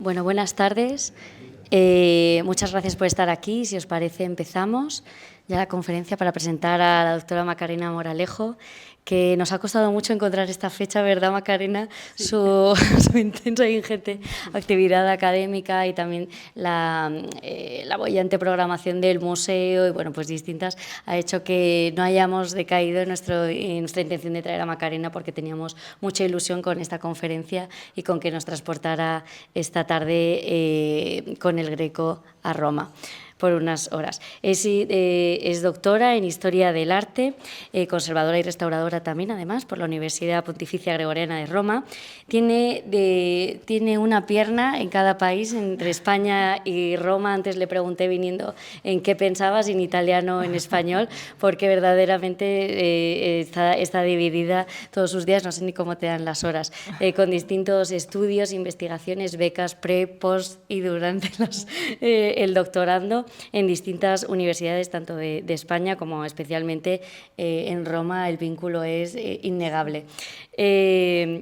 Bueno, buenas tardes. Muchas gracias por estar aquí. Si os parece, empezamos ya la conferencia para presentar a la doctora Macarena Moralejo, que nos ha costado mucho encontrar esta fecha, ¿verdad, Macarena? Sí. Su intensa e ingente actividad académica y también la boyante programación del museo y, bueno, pues distintas, ha hecho que no hayamos decaído en nuestra intención de traer a Macarena, porque teníamos mucha ilusión con esta conferencia y con que nos transportara esta tarde con el Greco a Roma por unas horas. Es doctora en Historia del Arte, conservadora y restauradora también, además, por la Universidad Pontificia Gregoriana de Roma. Tiene una pierna en cada país, entre España y Roma. Antes le pregunté, viniendo, en qué pensabas, en italiano o en español, porque verdaderamente está dividida todos sus días, no sé ni cómo te dan las horas, con distintos estudios, investigaciones, becas pre, post y durante el doctorando en distintas universidades, tanto de España como especialmente en Roma. El vínculo es innegable.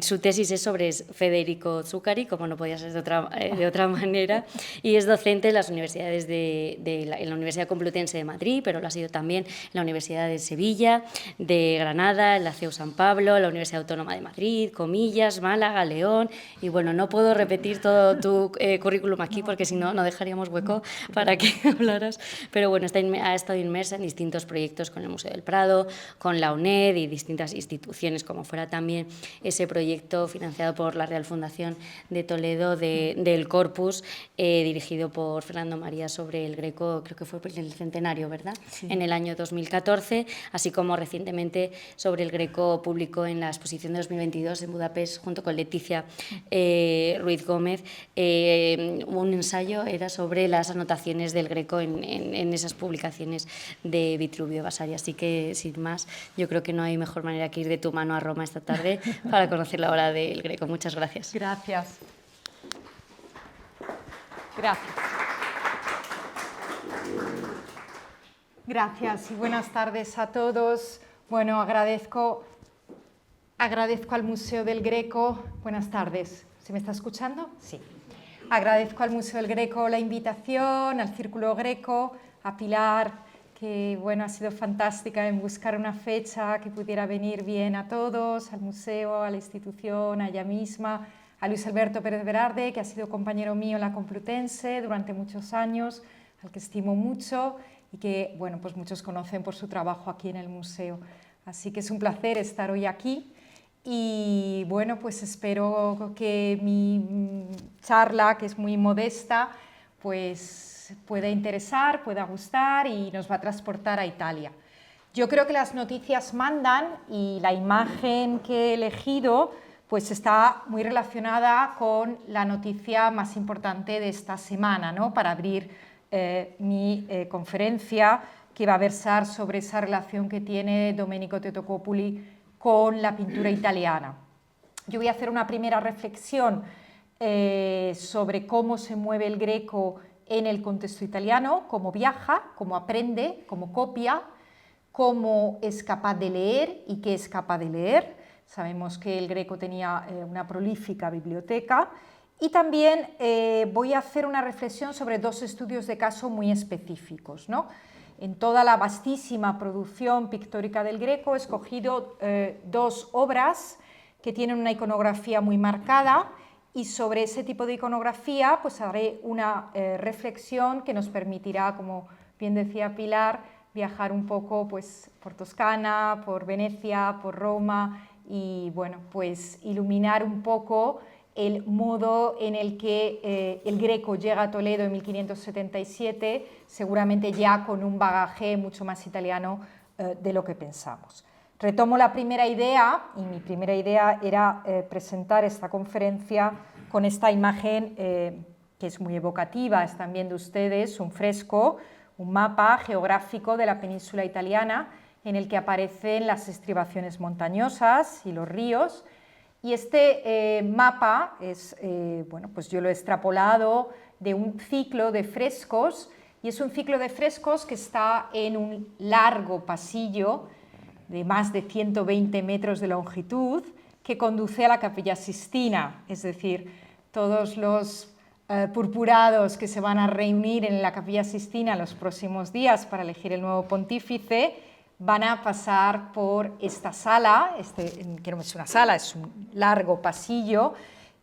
Su tesis es sobre Federico Zuccari, como no podía ser de otra manera, y es docente en las universidades en la Universidad Complutense de Madrid, pero lo ha sido también en la Universidad de Sevilla, de Granada, en la CEU San Pablo, la Universidad Autónoma de Madrid, Comillas, Málaga, León, y bueno, no puedo repetir todo tu currículum aquí, porque si no, no dejaríamos hueco para que hablaras, pero bueno, ha estado inmersa en distintos proyectos con el Museo del Prado, con la UNED y distintas instituciones, como fuera también ese proyecto financiado por la Real Fundación de Toledo del Corpus, dirigido por Fernando María, sobre el Greco, creo que fue el centenario, ¿verdad? Sí. En el año 2014, así como recientemente sobre el Greco público en la exposición de 2022 en Budapest, junto con Leticia Ruiz Gómez. Un ensayo era sobre las anotaciones del Greco en esas publicaciones de Vitruvio Vasari. Así que, sin más, yo creo que no hay mejor manera que ir de tu mano a Roma esta tarde para conocer la obra del Greco. Muchas gracias. Gracias. Gracias. Gracias y buenas tardes a todos. Bueno, agradezco al Museo del Greco. Buenas tardes. ¿Se me está escuchando? Sí. Agradezco al Museo del Greco la invitación, al Círculo Greco, a Pilar, que bueno, ha sido fantástica en buscar una fecha que pudiera venir bien a todos, al museo, a la institución, a ella misma, a Luis Alberto Pérez Berarde, que ha sido compañero mío en la Complutense durante muchos años, al que estimo mucho y que bueno, pues muchos conocen por su trabajo aquí en el museo. Así que es un placer estar hoy aquí. Y bueno, pues espero que mi charla, que es muy modesta, pues pueda interesar, pueda gustar y nos va a transportar a Italia. Yo creo que las noticias mandan y la imagen que he elegido pues está muy relacionada con la noticia más importante de esta semana, ¿no? Para abrir mi conferencia, que va a versar sobre esa relación que tiene Domenico Totocopuli con la pintura italiana. Yo voy a hacer una primera reflexión sobre cómo se mueve el Greco en el contexto italiano, cómo viaja, cómo aprende, cómo copia, cómo es capaz de leer y qué es capaz de leer. Sabemos que el Greco tenía una prolífica biblioteca. Y también voy a hacer una reflexión sobre dos estudios de caso muy específicos, ¿no? En toda la vastísima producción pictórica del Greco he escogido dos obras que tienen una iconografía muy marcada, y sobre ese tipo de iconografía pues haré una reflexión que nos permitirá, como bien decía Pilar, viajar un poco pues por Toscana, por Venecia, por Roma y bueno, pues iluminar un poco el modo en el que el Greco llega a Toledo en 1577, seguramente ya con un bagaje mucho más italiano de lo que pensamos. Retomo la primera idea, y mi primera idea era presentar esta conferencia con esta imagen que es muy evocativa, están viendo ustedes un fresco, un mapa geográfico de la península italiana en el que aparecen las estribaciones montañosas y los ríos. Y este mapa es, bueno, pues yo lo he extrapolado de un ciclo de frescos, y es un ciclo de frescos que está en un largo pasillo de más de 120 metros de longitud que conduce a la Capilla Sistina, es decir, todos los purpurados que se van a reunir en la Capilla Sixtina los próximos días para elegir el nuevo pontífice, van a pasar por esta sala, que no es una sala, es un largo pasillo,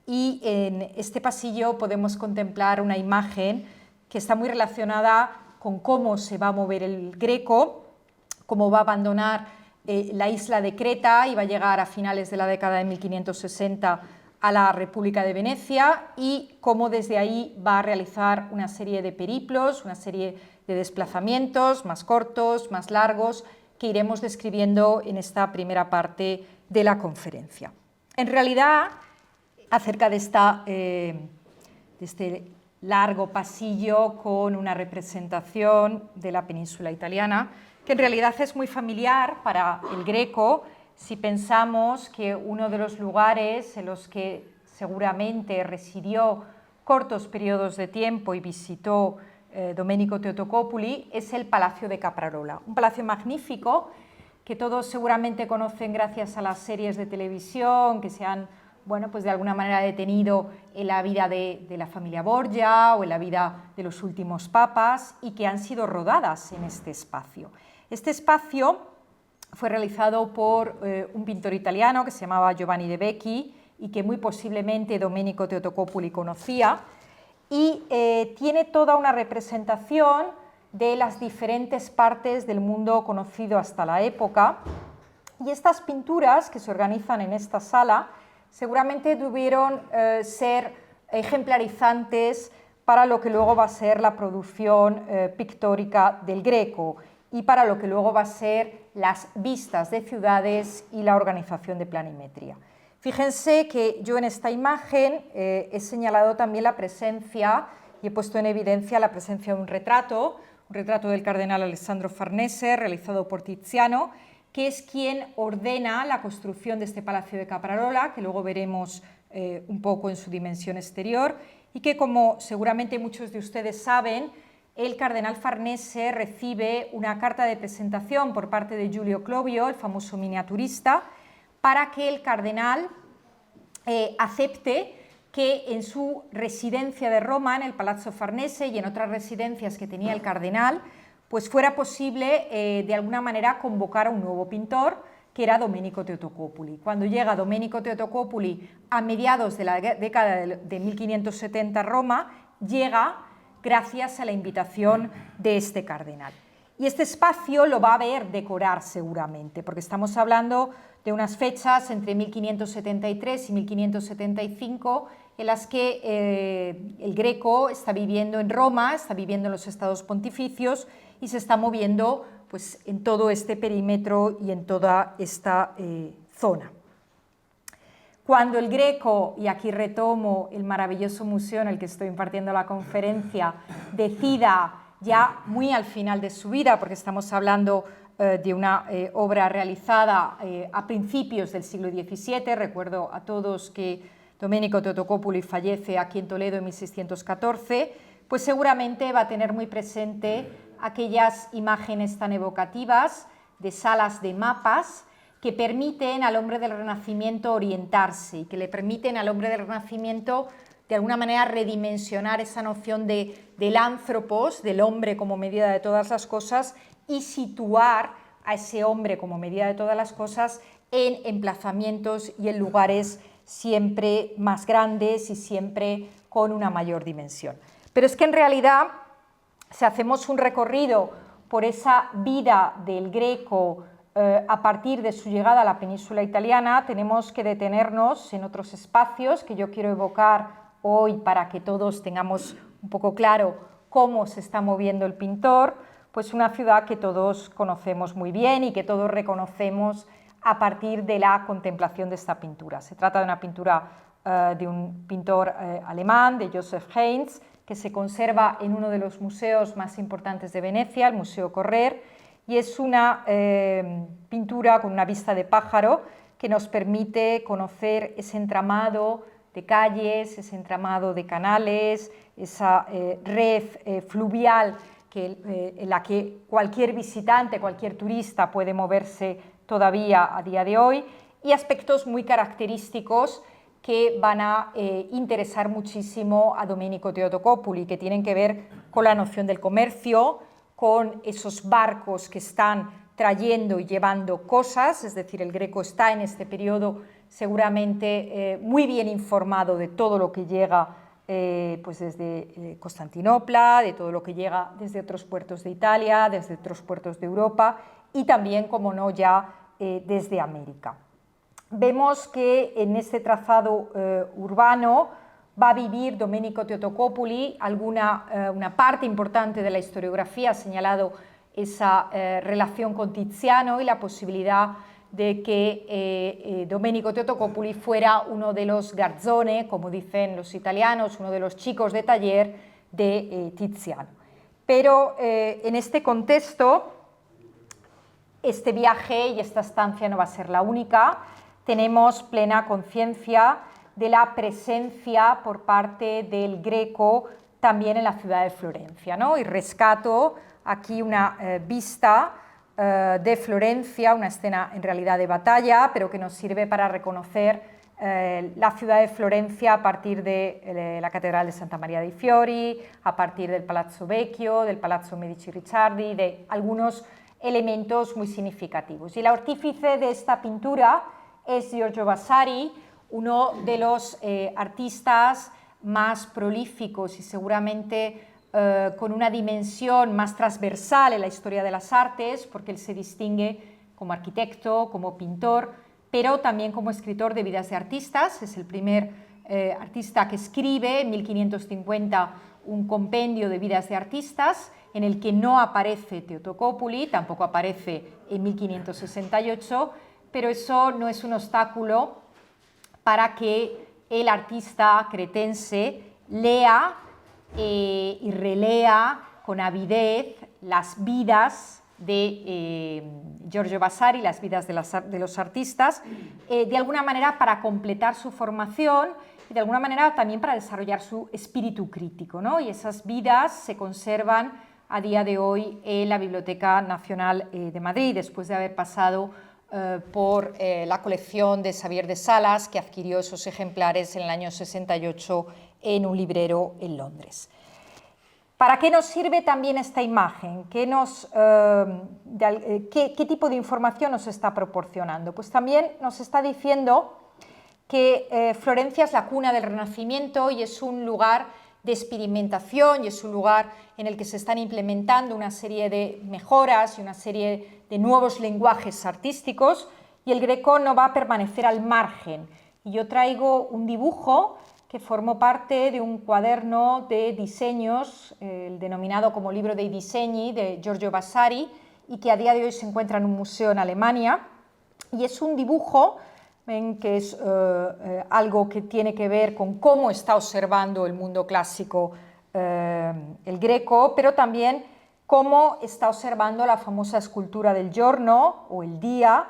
y en este pasillo podemos contemplar una imagen que está muy relacionada con cómo se va a mover el Greco, cómo va a abandonar la isla de Creta y va a llegar a finales de la década de 1560 a la República de Venecia, y cómo desde ahí va a realizar una serie de periplos, una serie de desplazamientos más cortos, más largos, que iremos describiendo en esta primera parte de la conferencia. En realidad, acerca de este largo pasillo con una representación de la península italiana, que en realidad es muy familiar para el Greco, si pensamos que uno de los lugares en los que seguramente residió cortos periodos de tiempo y visitó Domenico Totocopuli es el Palacio de Caprarola, un palacio magnífico que todos seguramente conocen gracias a las series de televisión que se han, bueno, pues de alguna manera detenido en la vida de la familia Borgia o en la vida de los últimos papas, y que han sido rodadas en este espacio. Este espacio fue realizado por un pintor italiano que se llamaba Giovanni de Becchi y que muy posiblemente Domenico Totocopuli conocía, y tiene toda una representación de las diferentes partes del mundo conocido hasta la época, y estas pinturas que se organizan en esta sala seguramente debieron ser ejemplarizantes para lo que luego va a ser la producción pictórica del Greco y para lo que luego va a ser las vistas de ciudades y la organización de planimetría. Fíjense que yo en esta imagen he señalado también la presencia y he puesto en evidencia la presencia de un retrato del cardenal Alessandro Farnese, realizado por Tiziano, que es quien ordena la construcción de este Palacio de Caprarola, que luego veremos un poco en su dimensión exterior, y que, como seguramente muchos de ustedes saben, el cardenal Farnese recibe una carta de presentación por parte de Giulio Clovio, el famoso miniaturista, para que el cardenal acepte que en su residencia de Roma, en el Palazzo Farnese y en otras residencias que tenía el cardenal, pues fuera posible de alguna manera convocar a un nuevo pintor, que era Domenico Totocopuli. Cuando llega Domenico Totocopuli a mediados de la década de 1570 a Roma, llega gracias a la invitación de este cardenal. Y este espacio lo va a ver decorar seguramente, porque estamos hablando de unas fechas entre 1573 y 1575 en las que el Greco está viviendo en Roma, está viviendo en los estados pontificios y se está moviendo pues, en todo este perímetro y en toda esta zona. Cuando el Greco, y aquí retomo el maravilloso museo en el que estoy impartiendo la conferencia, decida ya muy al final de su vida, porque estamos hablando de una obra realizada a principios del siglo XVII, recuerdo a todos que Domenico Totocopuli fallece aquí en Toledo en 1614, pues seguramente va a tener muy presente aquellas imágenes tan evocativas de salas de mapas que permiten al hombre del Renacimiento orientarse y que le permiten al hombre del Renacimiento de alguna manera redimensionar esa noción del anthropos, del hombre como medida de todas las cosas, y situar a ese hombre como medida de todas las cosas en emplazamientos y en lugares siempre más grandes y siempre con una mayor dimensión. Pero es que en realidad, si hacemos un recorrido por esa vida del Greco a partir de su llegada a la península italiana, tenemos que detenernos en otros espacios que yo quiero evocar hoy para que todos tengamos un poco claro cómo se está moviendo el pintor, pues una ciudad que todos conocemos muy bien y que todos reconocemos a partir de la contemplación de esta pintura. Se trata de una pintura de un pintor alemán, de Joseph Heinz, que se conserva en uno de los museos más importantes de Venecia, el Museo Correr, y es una pintura con una vista de pájaro que nos permite conocer ese entramado de calles, ese entramado de canales, esa red fluvial en la que cualquier visitante, cualquier turista puede moverse todavía a día de hoy, y aspectos muy característicos que van a interesar muchísimo a Domenico Teutocoppuli, que tienen que ver con la noción del comercio, con esos barcos que están trayendo y llevando cosas, es decir, el Greco está en este periodo seguramente muy bien informado de todo lo que llega pues desde Constantinopla, de todo lo que llega desde otros puertos de Italia, desde otros puertos de Europa y también, como no, ya desde América. Vemos que en este trazado urbano va a vivir Domenico Teutocoppuli una parte importante de la historiografía, ha señalado esa relación con Tiziano y la posibilidad de que Domenico Teutocoppuli fuera uno de los garzone, como dicen los italianos, uno de los chicos de taller de Tiziano. Pero en este contexto, este viaje y esta estancia no va a ser la única. Tenemos plena conciencia de la presencia por parte del Greco también en la ciudad de Florencia, ¿no? Y rescato aquí una vista de Florencia, una escena en realidad de batalla, pero que nos sirve para reconocer la ciudad de Florencia a partir de la Catedral de Santa Maria dei Fiori, a partir del Palazzo Vecchio, del Palazzo Medici Ricciardi, de algunos elementos muy significativos. Y el artífice de esta pintura es Giorgio Vasari, uno de los artistas más prolíficos y seguramente con una dimensión más transversal en la historia de las artes, porque él se distingue como arquitecto, como pintor, pero también como escritor de vidas de artistas. Es el primer artista que escribe en 1550 un compendio de vidas de artistas en el que no aparece Teutocoppuli, tampoco aparece en 1568, pero eso no es un obstáculo para que el artista cretense lea y relea con avidez las vidas de Giorgio Vasari, las vidas de los artistas, de alguna manera para completar su formación y de alguna manera también para desarrollar su espíritu crítico, ¿no? Y esas vidas se conservan a día de hoy en la Biblioteca Nacional de Madrid, después de haber pasado por la colección de Xavier de Salas, que adquirió esos ejemplares en el año 68 en un librero en Londres. ¿Para qué nos sirve también esta imagen? ¿Qué tipo de información nos está proporcionando? Pues también nos está diciendo que Florencia es la cuna del Renacimiento y es un lugar de experimentación y es un lugar en el que se están implementando una serie de mejoras y una serie de nuevos lenguajes artísticos, y el Greco no va a permanecer al margen. Y yo traigo un dibujo que formó parte de un cuaderno de diseños, el denominado como Libro dei Disegni de Giorgio Vasari, y que a día de hoy se encuentra en un museo en Alemania, y es un dibujo, ven que es algo que tiene que ver con cómo está observando el mundo clásico el Greco, pero también cómo está observando la famosa escultura del giorno o el día,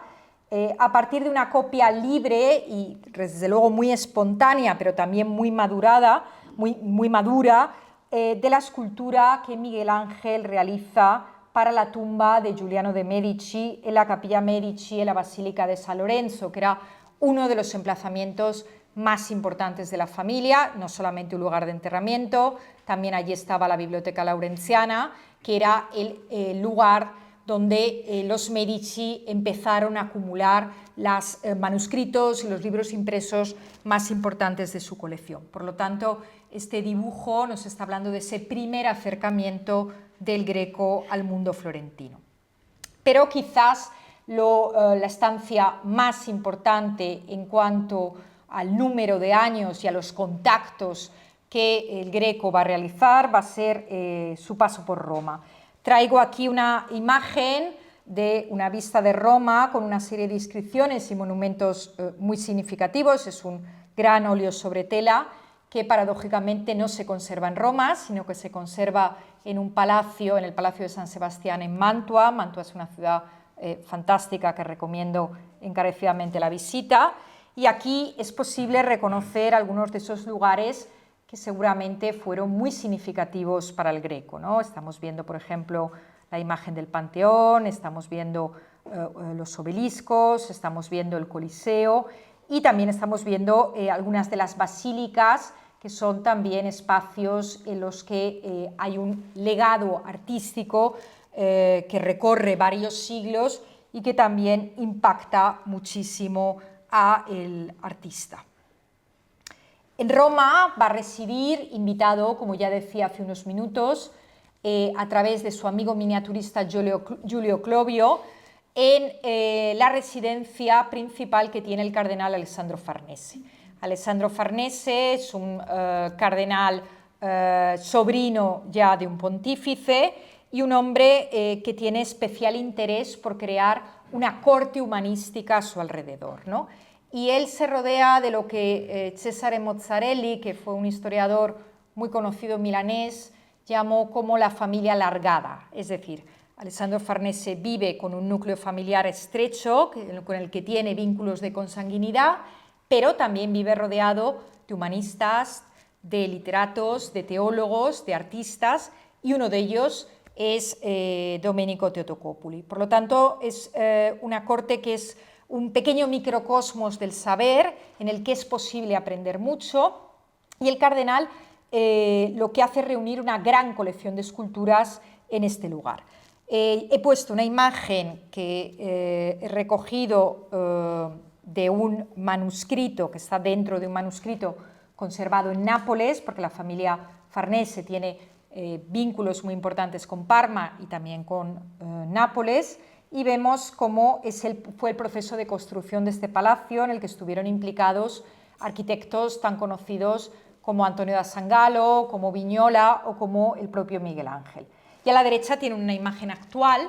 a partir de una copia libre y desde luego muy espontánea, pero también muy madurada, muy madura, de la escultura que Miguel Ángel realiza para la tumba de Giuliano de Medici en la Capilla Medici en la Basílica de San Lorenzo, que era uno de los emplazamientos más importantes de la familia, no solamente un lugar de enterramiento, también allí estaba la Biblioteca Laurenziana, que era el lugar donde los Medici empezaron a acumular los manuscritos y los libros impresos más importantes de su colección. Por lo tanto, este dibujo nos está hablando de ese primer acercamiento del Greco al mundo florentino. Pero quizás la estancia más importante en cuanto al número de años y a los contactos que el Greco va a realizar va a ser su paso por Roma. Traigo aquí una imagen de una vista de Roma con una serie de inscripciones y monumentos muy significativos. Es un gran óleo sobre tela que paradójicamente no se conserva en Roma, sino que se conserva en un palacio, en el Palacio de San Sebastián en Mantua. Mantua es una ciudad fantástica que recomiendo encarecidamente la visita. Y aquí es posible reconocer algunos de esos lugares que seguramente fueron muy significativos para el Greco, ¿no? Estamos viendo, por ejemplo, la imagen del Panteón, estamos viendo los obeliscos, estamos viendo el Coliseo, y también estamos viendo algunas de las basílicas, que son también espacios en los que hay un legado artístico que recorre varios siglos y que también impacta muchísimo al artista. En Roma va a residir, invitado, como ya decía hace unos minutos, a través de su amigo miniaturista Giulio Clovio, en la residencia principal que tiene el cardenal Alessandro Farnese. Alessandro Farnese es un cardenal sobrino ya de un pontífice y un hombre que tiene especial interés por crear una corte humanística a su alrededor, ¿no? Y él se rodea de lo que Cesare Mozzarelli, que fue un historiador muy conocido milanés, llamó como la familia alargada, es decir, Alessandro Farnese vive con un núcleo familiar estrecho, con el que tiene vínculos de consanguinidad, pero también vive rodeado de humanistas, de literatos, de teólogos, de artistas, y uno de ellos es Domenico Totocopuli. Por lo tanto, es una corte que es un pequeño microcosmos del saber, en el que es posible aprender mucho, y el cardenal lo que hace es reunir una gran colección de esculturas en este lugar. He puesto una imagen que he recogido de un manuscrito, que está dentro de un manuscrito conservado en Nápoles, porque la familia Farnese tiene vínculos muy importantes con Parma y también con Nápoles, y vemos cómo fue el proceso de construcción de este palacio, en el que estuvieron implicados arquitectos tan conocidos como Antonio da Sangallo, como Vignola o como el propio Miguel Ángel. Y a la derecha tiene una imagen actual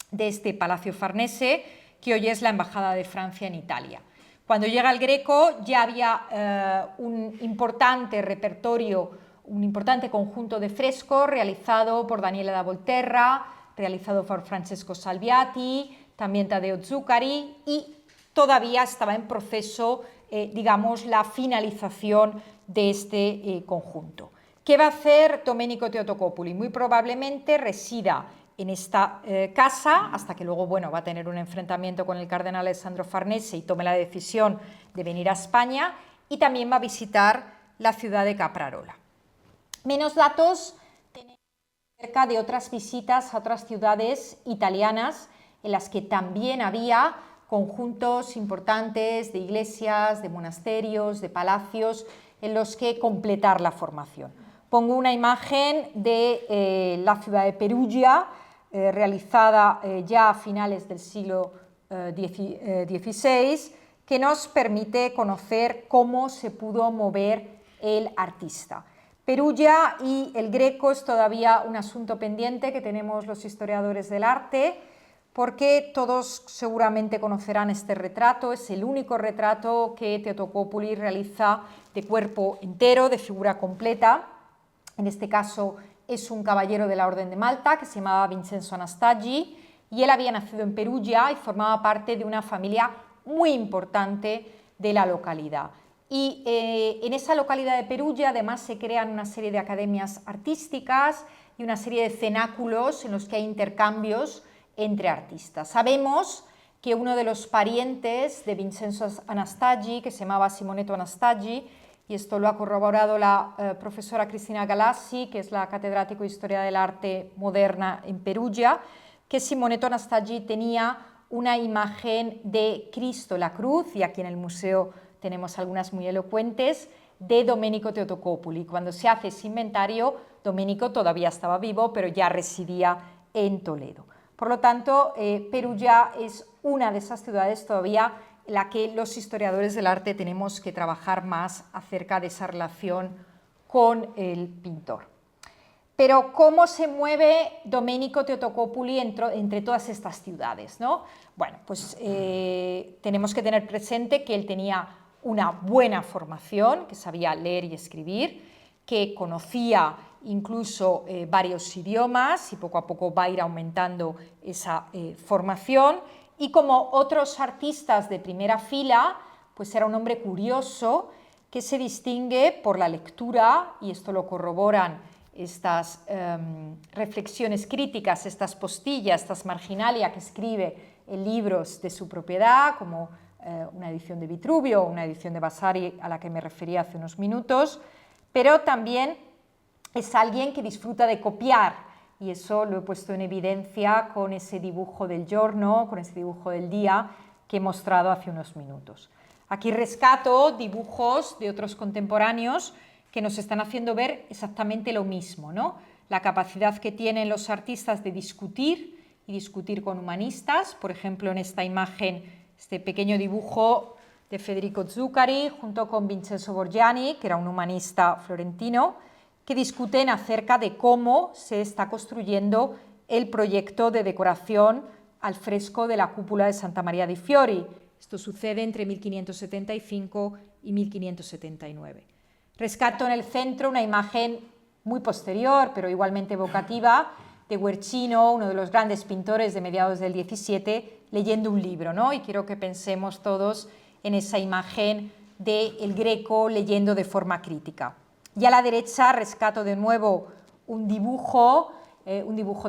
de este Palacio Farnese, que hoy es la Embajada de Francia en Italia. Cuando llega el Greco ya había un importante repertorio, un importante conjunto de frescos realizado por Daniele da Volterra, realizado por Francesco Salviati, también Taddeo Zuccari, y todavía estaba en proceso, digamos, la finalización de este conjunto. ¿Qué va a hacer Domenico Totocopuli? Muy probablemente resida en esta casa, hasta que luego, bueno, va a tener un enfrentamiento con el cardenal Alessandro Farnese y tome la decisión de venir a España, y también va a visitar la ciudad de Caprarola. Menos datos tenemos acerca de otras visitas a otras ciudades italianas en las que también había conjuntos importantes de iglesias, de monasterios, de palacios, en los que completar la formación. Pongo una imagen de la ciudad de Perugia, realizada ya a finales del siglo XVI, que nos permite conocer cómo se pudo mover el artista. Perugia y el Greco es todavía un asunto pendiente que tenemos los historiadores del arte, porque todos seguramente conocerán este retrato. Es el único retrato que Totocopuli realiza de cuerpo entero, de figura completa. En este caso es un caballero de la Orden de Malta que se llamaba Vincenzo Anastaggi, y él había nacido en Perugia y formaba parte de una familia muy importante de la localidad. Y en esa localidad de Perugia además se crean una serie de academias artísticas y una serie de cenáculos en los que hay intercambios entre artistas. Sabemos que uno de los parientes de Vincenzo Anastaggi, que se llamaba Simonetto Anastaggi, y esto lo ha corroborado la profesora Cristina Galassi, que es la catedrático de Historia del Arte Moderna en Perugia, que Simonetto Anastaggi tenía una imagen de Cristo la Cruz, y aquí en el museo tenemos algunas muy elocuentes, de Domenico Totocopuli. Cuando se hace ese inventario, Domenico todavía estaba vivo, pero ya residía en Toledo. Por lo tanto, Perugia es una de esas ciudades todavía en la que los historiadores del arte tenemos que trabajar más acerca de esa relación con el pintor. Pero ¿cómo se mueve Domenico Totocopuli entre todas estas ciudades, ¿no? Bueno, pues tenemos que tener presente que él tenía una buena formación, que sabía leer y escribir, que conocía incluso varios idiomas, y poco a poco va a ir aumentando esa formación, y como otros artistas de primera fila, pues era un hombre curioso que se distingue por la lectura, y esto lo corroboran estas reflexiones críticas, estas postillas, estas marginalia que escribe en libros de su propiedad, como una edición de Vitruvio, una edición de Vasari a la que me refería hace unos minutos, pero también es alguien que disfruta de copiar, y eso lo he puesto en evidencia con ese dibujo del giorno, con ese dibujo del día que he mostrado hace unos minutos. Aquí rescato dibujos de otros contemporáneos que nos están haciendo ver exactamente lo mismo, ¿no? La capacidad que tienen los artistas de discutir y discutir con humanistas, por ejemplo en esta imagen, este pequeño dibujo de Federico Zuccari junto con Vincenzo Borgiani, que era un humanista florentino, que discuten acerca de cómo se está construyendo el proyecto de decoración al fresco de la cúpula de Santa Maria dei Fiori. Esto sucede entre 1575 y 1579. Rescato en el centro una imagen muy posterior, pero igualmente evocativa, de Guercino, uno de los grandes pintores de mediados del XVII, leyendo un libro, ¿no? Y quiero que pensemos todos en esa imagen del Greco leyendo de forma crítica. Y a la derecha rescato de nuevo un dibujo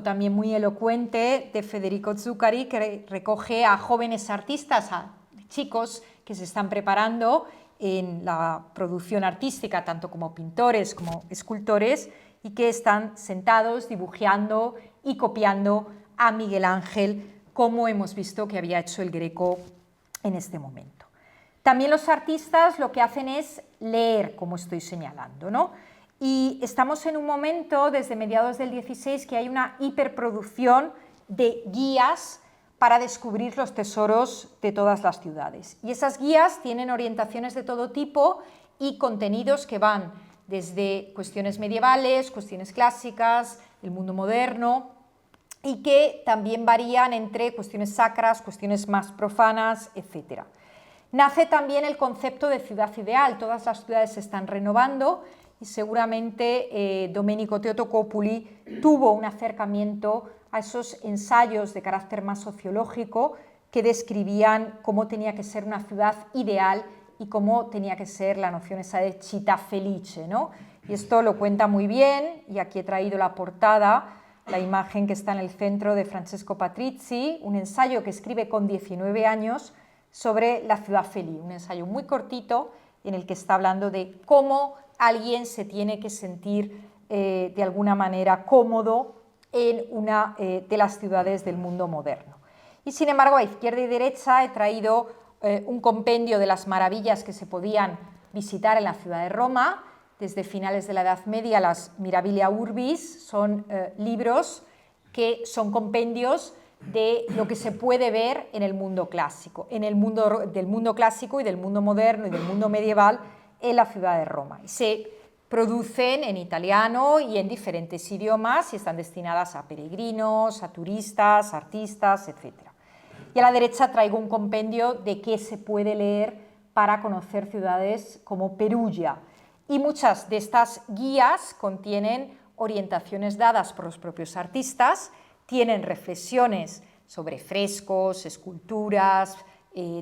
también muy elocuente de Federico Zuccari, que recoge a jóvenes artistas, a chicos que se están preparando en la producción artística, tanto como pintores como escultores, y que están sentados dibujando y copiando a Miguel Ángel, como hemos visto que había hecho el Greco en este momento. También los artistas lo que hacen es leer, como estoy señalando, ¿no? Y estamos en un momento, desde mediados del 16, que hay una hiperproducción de guías para descubrir los tesoros de todas las ciudades. Y esas guías tienen orientaciones de todo tipo y contenidos que van desde cuestiones medievales, cuestiones clásicas, el mundo moderno, y que también varían entre cuestiones sacras, cuestiones más profanas, etc. Nace también el concepto de ciudad ideal. Todas las ciudades se están renovando y seguramente Domenico Teotocópuli tuvo un acercamiento a esos ensayos de carácter más sociológico que describían cómo tenía que ser una ciudad ideal y cómo tenía que ser la noción esa de città felice, ¿no? Y esto lo cuenta muy bien, y aquí he traído la portada, la imagen que está en el centro de Francesco Patrizzi, un ensayo que escribe con 19 años sobre la ciudad feliz, un ensayo muy cortito en el que está hablando de cómo alguien se tiene que sentir de alguna manera cómodo en una de las ciudades del mundo moderno. Y sin embargo, a izquierda y derecha he traído un compendio de las maravillas que se podían visitar en la ciudad de Roma. Desde finales de la Edad Media, las Mirabilia Urbis son libros que son compendios de lo que se puede ver en el mundo clásico, del mundo clásico y del mundo moderno y del mundo medieval en la ciudad de Roma. Y se producen en italiano y en diferentes idiomas y están destinadas a peregrinos, a turistas, artistas, etc. Y a la derecha traigo un compendio de qué se puede leer para conocer ciudades como Perugia. Y muchas de estas guías contienen orientaciones dadas por los propios artistas, tienen reflexiones sobre frescos, esculturas,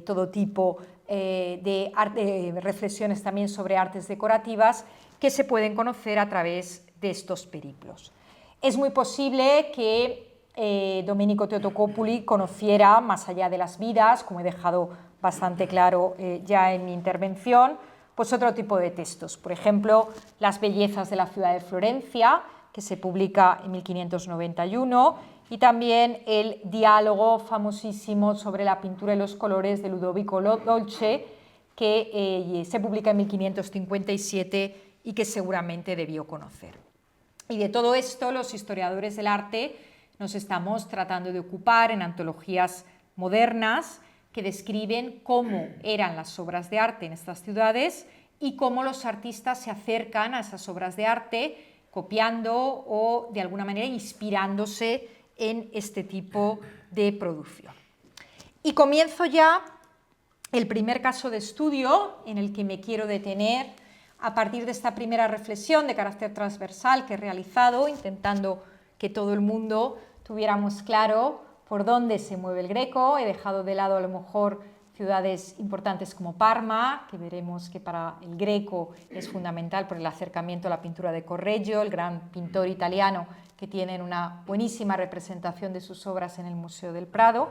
todo tipo de reflexiones también sobre artes decorativas que se pueden conocer a través de estos periplos. Es muy posible que Domenico Teotocópuli conociera, más allá de las vidas, como he dejado bastante claro ya en mi intervención, pues otro tipo de textos. Por ejemplo, Las bellezas de la ciudad de Florencia, que se publica en 1591, y también el diálogo famosísimo sobre la pintura y los colores de Ludovico Dolce, que se publica en 1557 y que seguramente debió conocer. Y de todo esto los historiadores del arte nos estamos tratando de ocupar en antologías modernas que describen cómo eran las obras de arte en estas ciudades y cómo los artistas se acercan a esas obras de arte copiando o de alguna manera inspirándose en este tipo de producción. Y comienzo ya el primer caso de estudio en el que me quiero detener a partir de esta primera reflexión de carácter transversal que he realizado, intentando que todo el mundo tuviéramos claro por dónde se mueve el Greco. He dejado de lado a lo mejor ciudades importantes como Parma, que veremos que para el Greco es fundamental por el acercamiento a la pintura de Correggio, el gran pintor italiano que tiene una buenísima representación de sus obras en el Museo del Prado,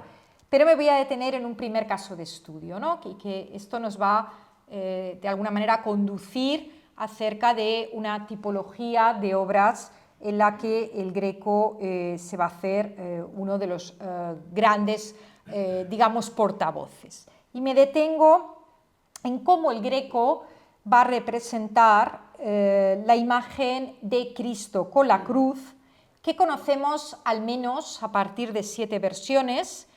pero me voy a detener en un primer caso de estudio, ¿no? que esto nos va de alguna manera a conducir acerca de una tipología de obras en la que el Greco se va a hacer uno de los grandes, digamos, portavoces. Y me detengo en cómo el Greco va a representar la imagen de Cristo con la cruz, que conocemos al menos a partir de 7 versiones.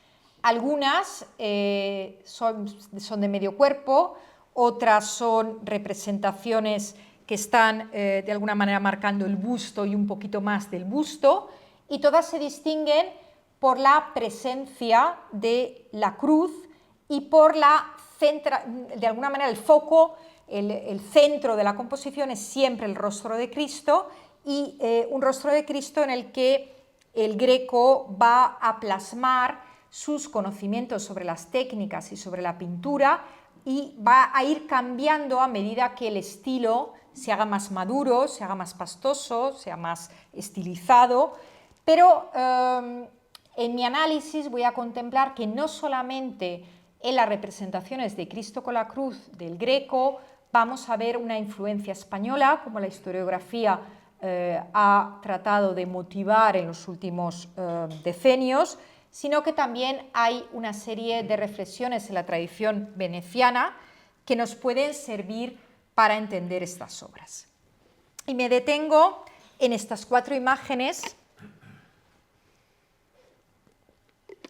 Algunas son de medio cuerpo, otras son representaciones que están de alguna manera marcando el busto y un poquito más del busto, y todas se distinguen por la presencia de la cruz y por de alguna manera el foco, el centro de la composición es siempre el rostro de Cristo, y un rostro de Cristo en el que el Greco va a plasmar sus conocimientos sobre las técnicas y sobre la pintura, y va a ir cambiando a medida que el estilo se haga más maduro, se haga más pastoso, sea más estilizado, pero en mi análisis voy a contemplar que no solamente en las representaciones de Cristo con la cruz del Greco vamos a ver una influencia española, como la historiografía ha tratado de motivar en los últimos decenios, sino que también hay una serie de reflexiones en la tradición veneciana que nos pueden servir para entender estas obras. Y me detengo en estas 4 imágenes.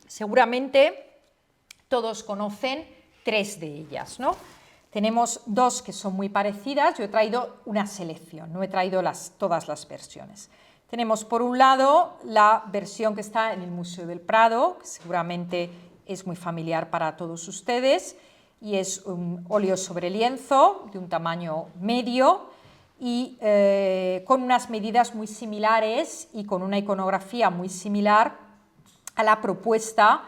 Seguramente todos conocen 3 de ellas, ¿no? Tenemos 2 que son muy parecidas. Yo he traído una selección, no he traído todas las versiones. Tenemos por un lado la versión que está en el Museo del Prado, que seguramente es muy familiar para todos ustedes, y es un óleo sobre lienzo de un tamaño medio y con unas medidas muy similares y con una iconografía muy similar a la propuesta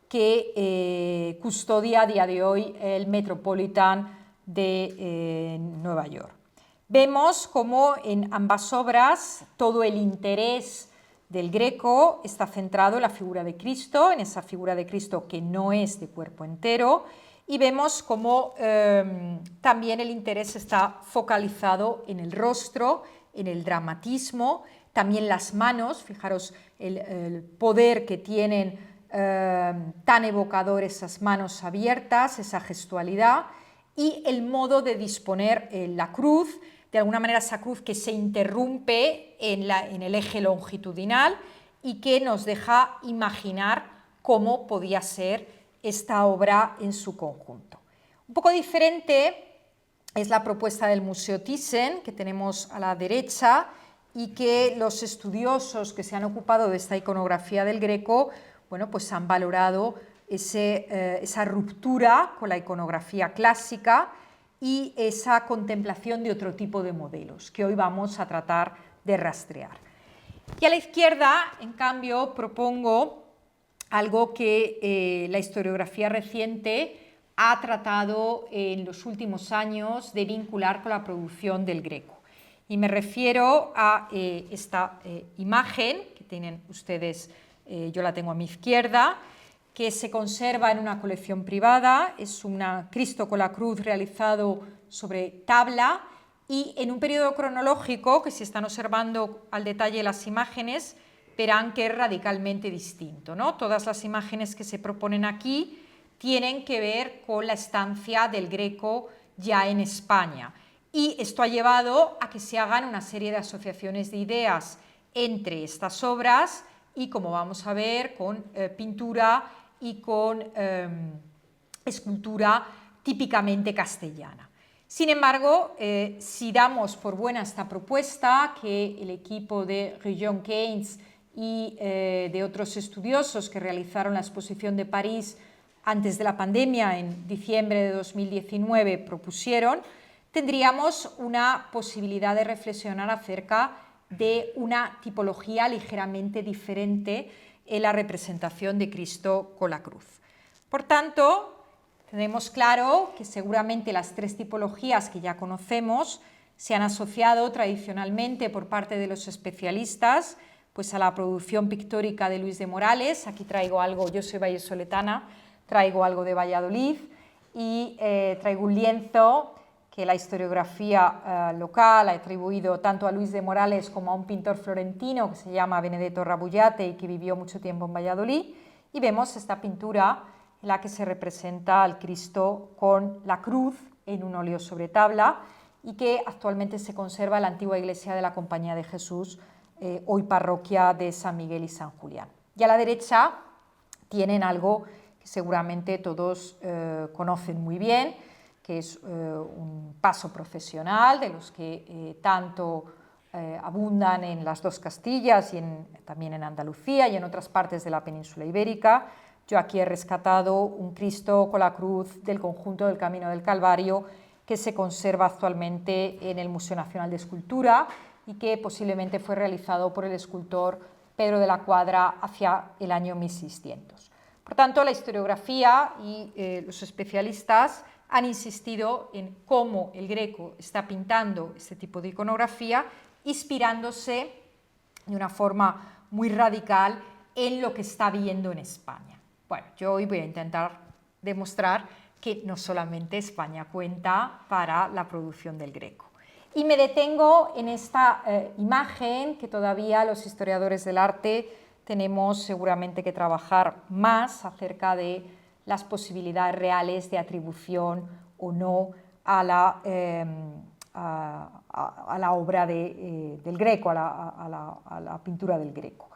que custodia a día de hoy el Metropolitan de Nueva York. Vemos cómo en ambas obras todo el interés del Greco está centrado en la figura de Cristo, en esa figura de Cristo que no es de cuerpo entero, y vemos cómo también el interés está focalizado en el rostro, en el dramatismo, también las manos. Fijaros el poder que tienen tan evocador esas manos abiertas, esa gestualidad, y el modo de disponer la cruz, de alguna manera esa cruz que se interrumpe en el eje longitudinal y que nos deja imaginar cómo podía ser esta obra en su conjunto. Un poco diferente es la propuesta del Museo Thyssen, que tenemos a la derecha, y que los estudiosos que se han ocupado de esta iconografía del Greco, bueno, pues han valorado esa ruptura con la iconografía clásica y esa contemplación de otro tipo de modelos que hoy vamos a tratar de rastrear. Y a la izquierda, en cambio, propongo algo que la historiografía reciente ha tratado en los últimos años de vincular con la producción del Greco. Y me refiero a esta imagen que tienen ustedes, yo la tengo a mi izquierda, que se conserva en una colección privada. Es un Cristo con la cruz realizado sobre tabla y en un periodo cronológico que, si están observando al detalle las imágenes, verán que es radicalmente distinto, ¿no? Todas las imágenes que se proponen aquí tienen que ver con la estancia del Greco ya en España, y esto ha llevado a que se hagan una serie de asociaciones de ideas entre estas obras y, como vamos a ver, con pintura y con escultura típicamente castellana. Sin embargo, si damos por buena esta propuesta que el equipo de Guillaume Keynes y de otros estudiosos que realizaron la exposición de París antes de la pandemia, en diciembre de 2019, propusieron, tendríamos una posibilidad de reflexionar acerca de una tipología ligeramente diferente en la representación de Cristo con la cruz. Por tanto, tenemos claro que seguramente las 3 tipologías que ya conocemos se han asociado tradicionalmente por parte de los especialistas pues a la producción pictórica de Luis de Morales. Aquí traigo algo, yo soy vallesoletana, traigo algo de Valladolid y traigo un lienzo que la historiografía local ha atribuido tanto a Luis de Morales como a un pintor florentino que se llama Benedetto Rabullate y que vivió mucho tiempo en Valladolid. Y vemos esta pintura en la que se representa al Cristo con la cruz en un óleo sobre tabla y que actualmente se conserva en la antigua iglesia de la Compañía de Jesús, hoy parroquia de San Miguel y San Julián. Y a la derecha tienen algo que seguramente todos conocen muy bien, que es un paso procesional de los que tanto abundan en las dos Castillas y también en Andalucía y en otras partes de la península ibérica. Yo aquí he rescatado un Cristo con la cruz del conjunto del Camino del Calvario que se conserva actualmente en el Museo Nacional de Escultura y que posiblemente fue realizado por el escultor Pedro de la Cuadra hacia el año 1600. Por tanto, la historiografía y los especialistas han insistido en cómo el Greco está pintando este tipo de iconografía, inspirándose de una forma muy radical en lo que está viendo en España. Bueno, yo hoy voy a intentar demostrar que no solamente España cuenta para la producción del Greco. Y me detengo en esta imagen que todavía los historiadores del arte tenemos seguramente que trabajar más acerca de las posibilidades reales de atribución o no a la obra del Greco, a la pintura del Greco.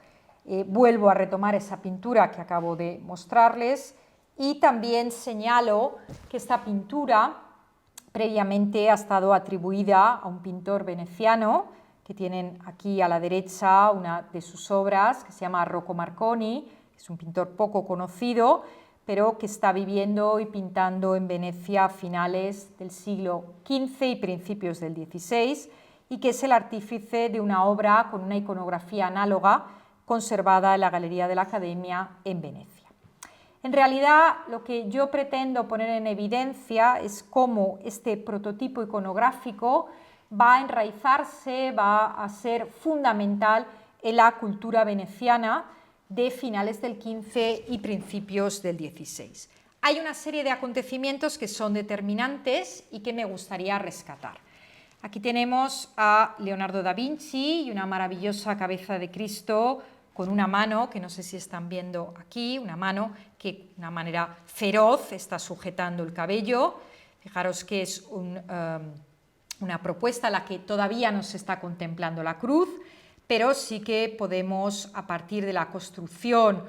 Vuelvo a retomar esa pintura que acabo de mostrarles y también señalo que esta pintura previamente ha estado atribuida a un pintor veneciano, que tienen aquí a la derecha una de sus obras, que se llama Rocco Marconi, que es un pintor poco conocido, pero que está viviendo y pintando en Venecia a finales del siglo XV y principios del XVI, y que es el artífice de una obra con una iconografía análoga conservada en la Galería de la Academia en Venecia. En realidad, lo que yo pretendo poner en evidencia es cómo este prototipo iconográfico va a enraizarse, va a ser fundamental en la cultura veneciana de finales del XV y principios del XVI. Hay una serie de acontecimientos que son determinantes y que me gustaría rescatar. Aquí tenemos a Leonardo da Vinci y una maravillosa cabeza de Cristo con una mano, que no sé si están viendo aquí, una mano que de una manera feroz está sujetando el cabello. Fijaros que es una propuesta en la que todavía no se está contemplando la cruz, pero sí que podemos, a partir de la construcción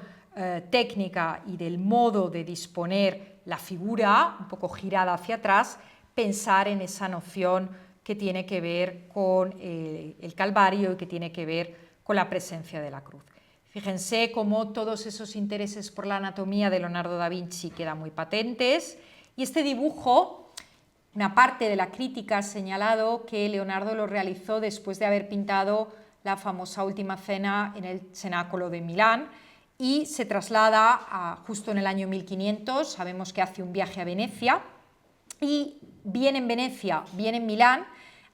técnica y del modo de disponer la figura, un poco girada hacia atrás, pensar en esa noción que tiene que ver con el Calvario y que tiene que ver con la presencia de la cruz. Fíjense cómo todos esos intereses por la anatomía de Leonardo da Vinci quedan muy patentes, y este dibujo, una parte de la crítica ha señalado que Leonardo lo realizó después de haber pintado la famosa Última Cena en el Cenáculo de Milán, y se traslada justo en el año 1500, sabemos que hace un viaje a Venecia, y bien en Venecia, bien en Milán,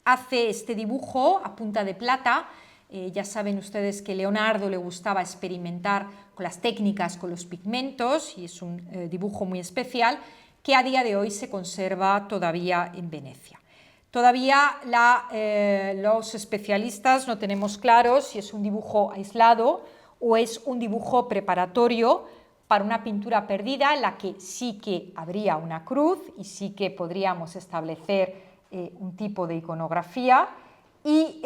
hace este dibujo a punta de plata. Ya saben ustedes que a Leonardo le gustaba experimentar con las técnicas, con los pigmentos, y es un dibujo muy especial que a día de hoy se conserva todavía en Venecia. Todavía los especialistas no tenemos claro si es un dibujo aislado o es un dibujo preparatorio para una pintura perdida en la que sí que habría una cruz y sí que podríamos establecer un tipo de iconografía. Y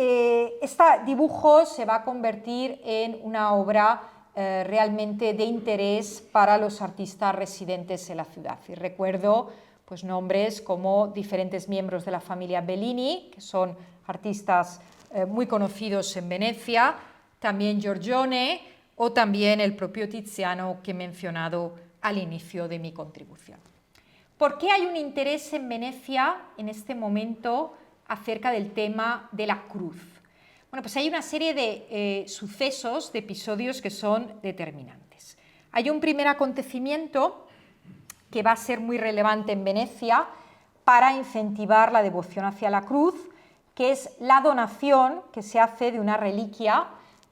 este dibujo se va a convertir en una obra realmente de interés para los artistas residentes en la ciudad. Y recuerdo pues, nombres como diferentes miembros de la familia Bellini, que son artistas muy conocidos en Venecia, también Giorgione o también el propio Tiziano que he mencionado al inicio de mi contribución. ¿Por qué hay un interés en Venecia en este momento acerca del tema de la cruz? Bueno, pues hay una serie de sucesos, de episodios que son determinantes. Hay un primer acontecimiento que va a ser muy relevante en Venecia para incentivar la devoción hacia la cruz, que es la donación que se hace de una reliquia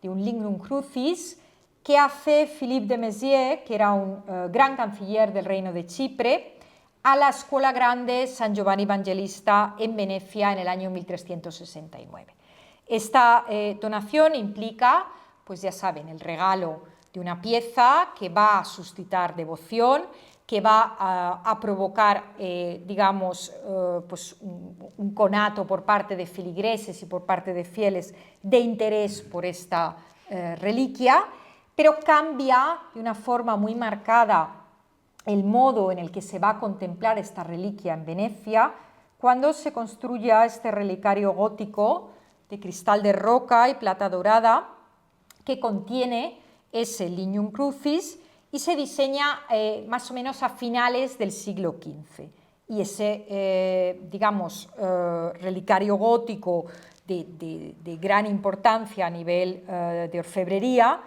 de un lignum crucis que hace Philippe de Mézières, que era un gran canciller del Reino de Chipre, a la Escuela Grande San Giovanni Evangelista en Venecia en el año 1369. Esta donación implica, pues ya saben, el regalo de una pieza que va a suscitar devoción, que va a provocar, digamos, pues un conato por parte de feligreses y por parte de fieles de interés por esta reliquia, pero cambia de una forma muy marcada el modo en el que se va a contemplar esta reliquia en Venecia cuando se construya este relicario gótico de cristal de roca y plata dorada que contiene ese lignum crucis y se diseña más o menos a finales del siglo XV. Y ese, digamos, relicario gótico de gran importancia a nivel de orfebrería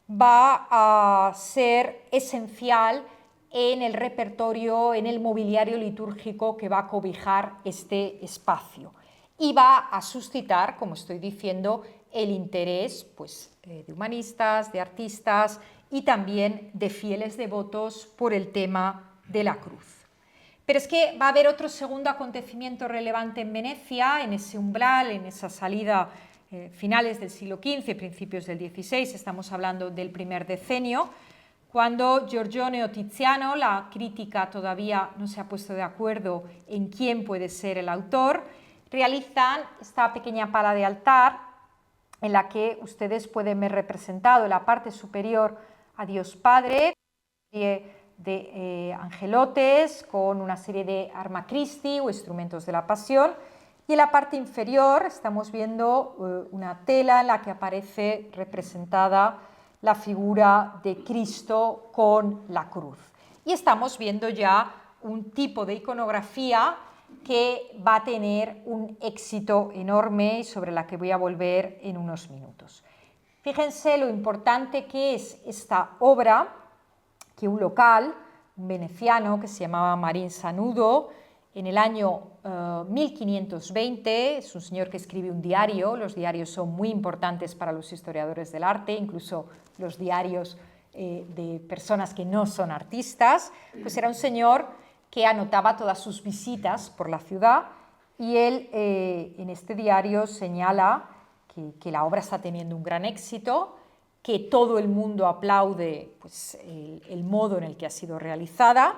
va a ser esencial en el repertorio, en el mobiliario litúrgico que va a cobijar este espacio y va a suscitar, como estoy diciendo, el interés pues, de humanistas, de artistas y también de fieles devotos por el tema de la cruz. Pero es que va a haber otro segundo acontecimiento relevante en Venecia, en ese umbral, en esa salida finales del siglo XV, principios del XVI, estamos hablando del primer decenio, cuando Giorgione o Tiziano, la crítica todavía no se ha puesto de acuerdo en quién puede ser el autor, realizan esta pequeña pala de altar en la que ustedes pueden ver representado en la parte superior a Dios Padre, de angelotes con una serie de arma Christi o instrumentos de la pasión, y en la parte inferior estamos viendo una tela en la que aparece representada la figura de Cristo con la cruz. Y estamos viendo ya un tipo de iconografía que va a tener un éxito enorme y sobre la que voy a volver en unos minutos. Fíjense lo importante que es esta obra, que un local, un veneciano que se llamaba Marín Sanudo, en el año 1520, es un señor que escribe un diario, los diarios son muy importantes para los historiadores del arte, incluso los diarios de personas que no son artistas, pues era un señor que anotaba todas sus visitas por la ciudad y él en este diario señala que la obra está teniendo un gran éxito, que todo el mundo aplaude pues, el modo en el que ha sido realizada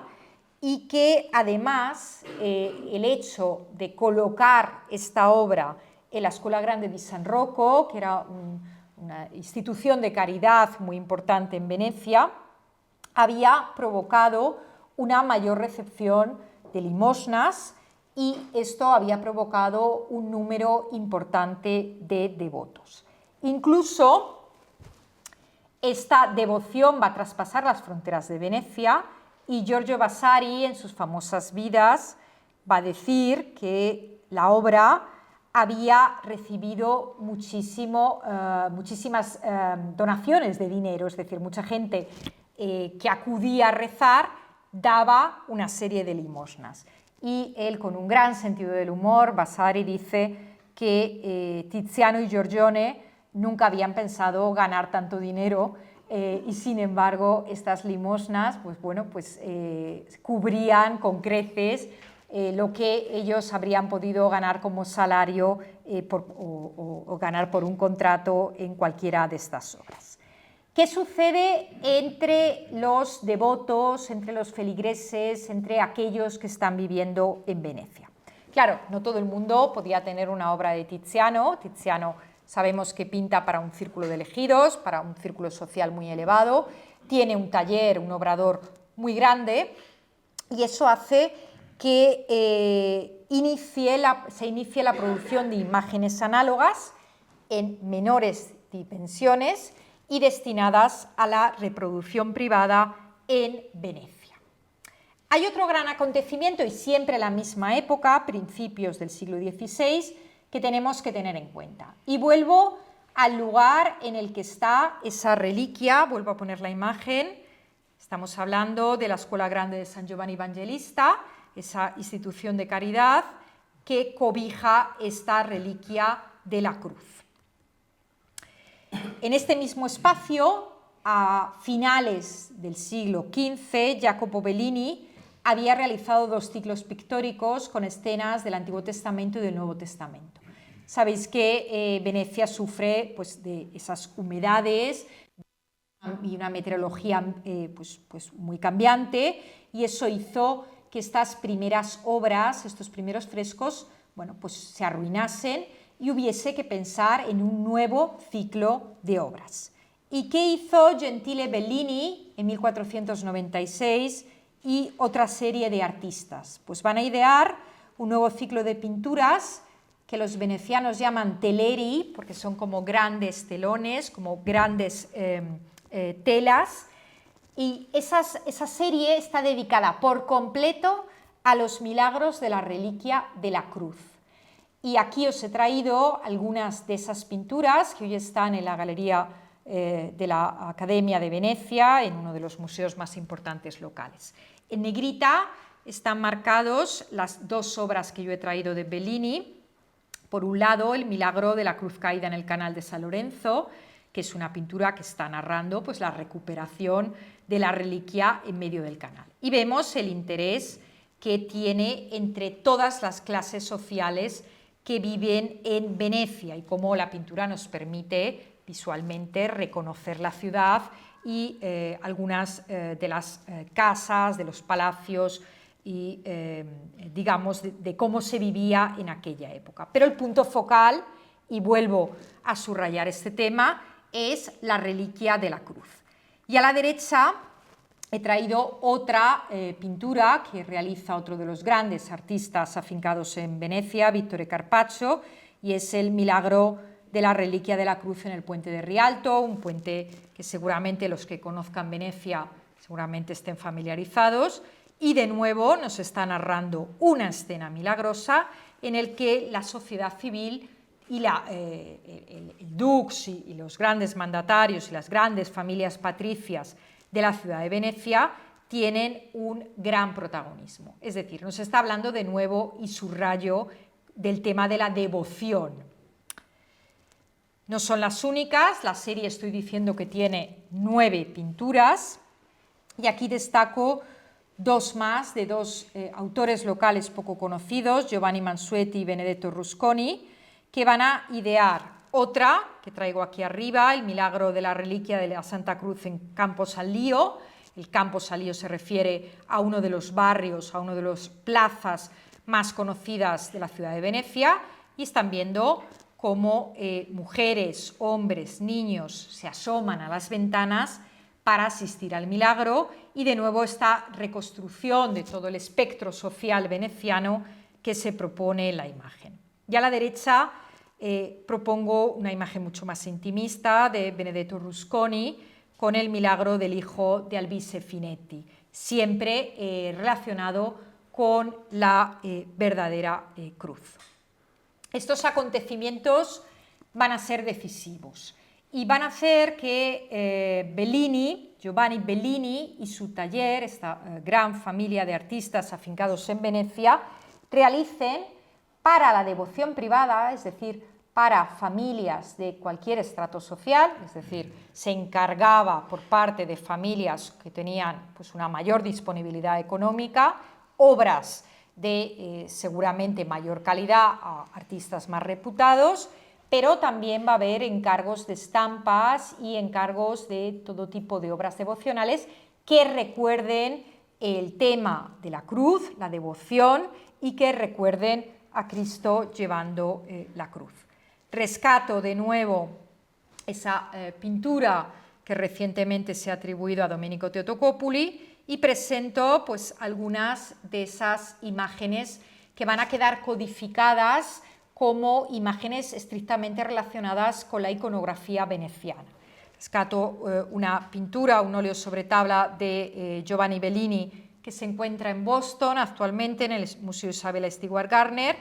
y que además el hecho de colocar esta obra en la Escuela Grande di San Rocco, que era una institución de caridad muy importante en Venecia, había provocado una mayor recepción de limosnas y esto había provocado un número importante de devotos. Incluso esta devoción va a traspasar las fronteras de Venecia y Giorgio Vasari en sus famosas vidas va a decir que la obra había recibido muchísimas donaciones de dinero, es decir, mucha gente que acudía a rezar daba una serie de limosnas. Y él, con un gran sentido del humor, Vasari dice que Tiziano y Giorgione nunca habían pensado ganar tanto dinero y sin embargo estas limosnas pues, bueno, pues, cubrían con creces lo que ellos habrían podido ganar como salario o ganar por un contrato en cualquiera de estas obras. ¿Qué sucede entre los devotos, entre los feligreses, entre aquellos que están viviendo en Venecia? Claro, no todo el mundo podía tener una obra de Tiziano. Tiziano sabemos que pinta para un círculo de elegidos, para un círculo social muy elevado, tiene un taller, un obrador muy grande y eso hace que se inicie la producción de imágenes análogas en menores dimensiones y destinadas a la reproducción privada en Venecia. Hay otro gran acontecimiento y siempre en la misma época, principios del siglo XVI, que tenemos que tener en cuenta. Y vuelvo al lugar en el que está esa reliquia, vuelvo a poner la imagen, estamos hablando de la Escuela Grande de San Giovanni Evangelista, esa institución de caridad que cobija esta reliquia de la cruz. en este mismo espacio, a finales del siglo XV, Jacopo Bellini había realizado 2 ciclos pictóricos con escenas del Antiguo Testamento y del Nuevo Testamento. Sabéis que Venecia sufre pues, de esas humedades y una meteorología pues muy cambiante, y eso hizo que estas primeras obras, estos primeros frescos, bueno, pues se arruinasen y hubiese que pensar en un nuevo ciclo de obras. ¿Y qué hizo Gentile Bellini en 1496 y otra serie de artistas? Pues van a idear un nuevo ciclo de pinturas que los venecianos llaman teleri, porque son como grandes telones, como grandes telas, y esa serie está dedicada por completo a los milagros de la reliquia de la cruz. Y aquí os he traído algunas de esas pinturas que hoy están en la Galería de la Academia de Venecia, en uno de los museos más importantes locales. En negrita están marcados las 2 obras que yo he traído de Bellini. Por un lado, el milagro de la cruz caída en el canal de San Lorenzo, que es una pintura que está narrando pues, la recuperación de la reliquia en medio del canal. Y vemos el interés que tiene entre todas las clases sociales que viven en Venecia y cómo la pintura nos permite visualmente reconocer la ciudad y algunas de las casas, de los palacios y digamos de cómo se vivía en aquella época. Pero el punto focal, y vuelvo a subrayar este tema, es la reliquia de la cruz. Y a la derecha he traído otra pintura que realiza otro de los grandes artistas afincados en Venecia, Vittore Carpaccio, y es el milagro de la reliquia de la cruz en el puente de Rialto, un puente que seguramente los que conozcan Venecia seguramente estén familiarizados, y de nuevo nos está narrando una escena milagrosa en el que la sociedad civil y el dux y los grandes mandatarios y las grandes familias patricias de la ciudad de Venecia tienen un gran protagonismo. Es decir, nos está hablando de nuevo, y subrayo, del tema de la devoción. No son las únicas, la serie estoy diciendo que tiene 9 pinturas, y aquí destaco 2 más de 2 autores locales poco conocidos, Giovanni Mansueti y Benedetto Rusconi, que van a idear otra, que traigo aquí arriba, el milagro de la reliquia de la Santa Cruz en Campo Sallio. El Campo Sallio se refiere a uno de los barrios, a uno de las plazas más conocidas de la ciudad de Venecia, y están viendo cómo mujeres, hombres, niños se asoman a las ventanas para asistir al milagro, y de nuevo esta reconstrucción de todo el espectro social veneciano que se propone en la imagen. Y a la derecha propongo una imagen mucho más intimista de Benedetto Rusconi con el milagro del hijo de Albise Finetti, siempre relacionado con la verdadera cruz. Estos acontecimientos van a ser decisivos y van a hacer que Giovanni Bellini y su taller, esta gran familia de artistas afincados en Venecia, realicen para la devoción privada, es decir, para familias de cualquier estrato social, es decir, se encargaba por parte de familias que tenían pues, una mayor disponibilidad económica, obras de seguramente mayor calidad a artistas más reputados, pero también va a haber encargos de estampas y encargos de todo tipo de obras devocionales que recuerden el tema de la cruz, la devoción, y que recuerden a Cristo llevando la cruz. Rescato de nuevo esa pintura que recientemente se ha atribuido a Domenico Teotocópuli y presento pues, algunas de esas imágenes que van a quedar codificadas como imágenes estrictamente relacionadas con la iconografía veneciana. Rescato una pintura, un óleo sobre tabla de Giovanni Bellini que se encuentra en Boston actualmente en el Museo Isabella Stewart Gardner,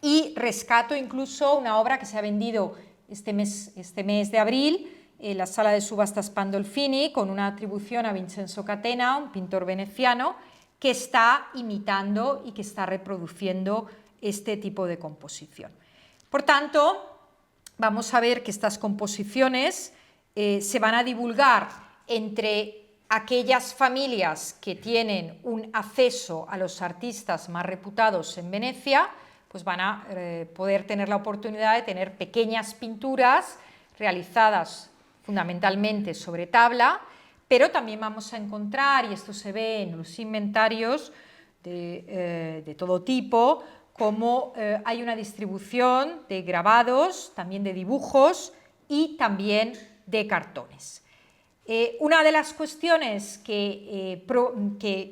y rescato incluso una obra que se ha vendido este mes de abril en la sala de subastas Pandolfini con una atribución a Vincenzo Catena, un pintor veneciano que está imitando y que está reproduciendo este tipo de composición. Por tanto, vamos a ver que estas composiciones se van a divulgar entre aquellas familias que tienen un acceso a los artistas más reputados en Venecia, pues van a poder tener la oportunidad de tener pequeñas pinturas realizadas fundamentalmente sobre tabla, pero también vamos a encontrar, y esto se ve en los inventarios de todo tipo, como hay una distribución de grabados, también de dibujos y también de cartones. Una de las cuestiones que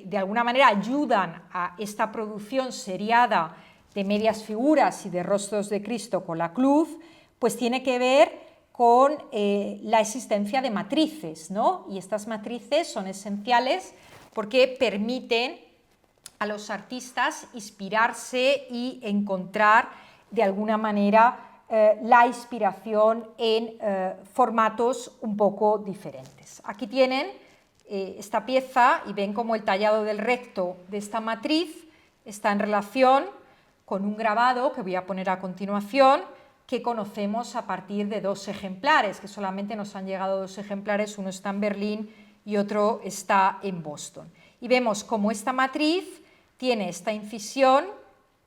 de alguna manera ayudan a esta producción seriada de medias figuras y de rostros de Cristo con la cruz, pues tiene que ver con la existencia de matrices, ¿no? Y estas matrices son esenciales porque permiten a los artistas inspirarse y encontrar de alguna manera la inspiración en formatos un poco diferentes. Aquí tienen esta pieza y ven cómo el tallado del recto de esta matriz está en relación con un grabado que voy a poner a continuación, que conocemos a partir de dos ejemplares, que solamente nos han llegado dos ejemplares, uno está en Berlín y otro está en Boston. Y vemos cómo esta matriz tiene esta incisión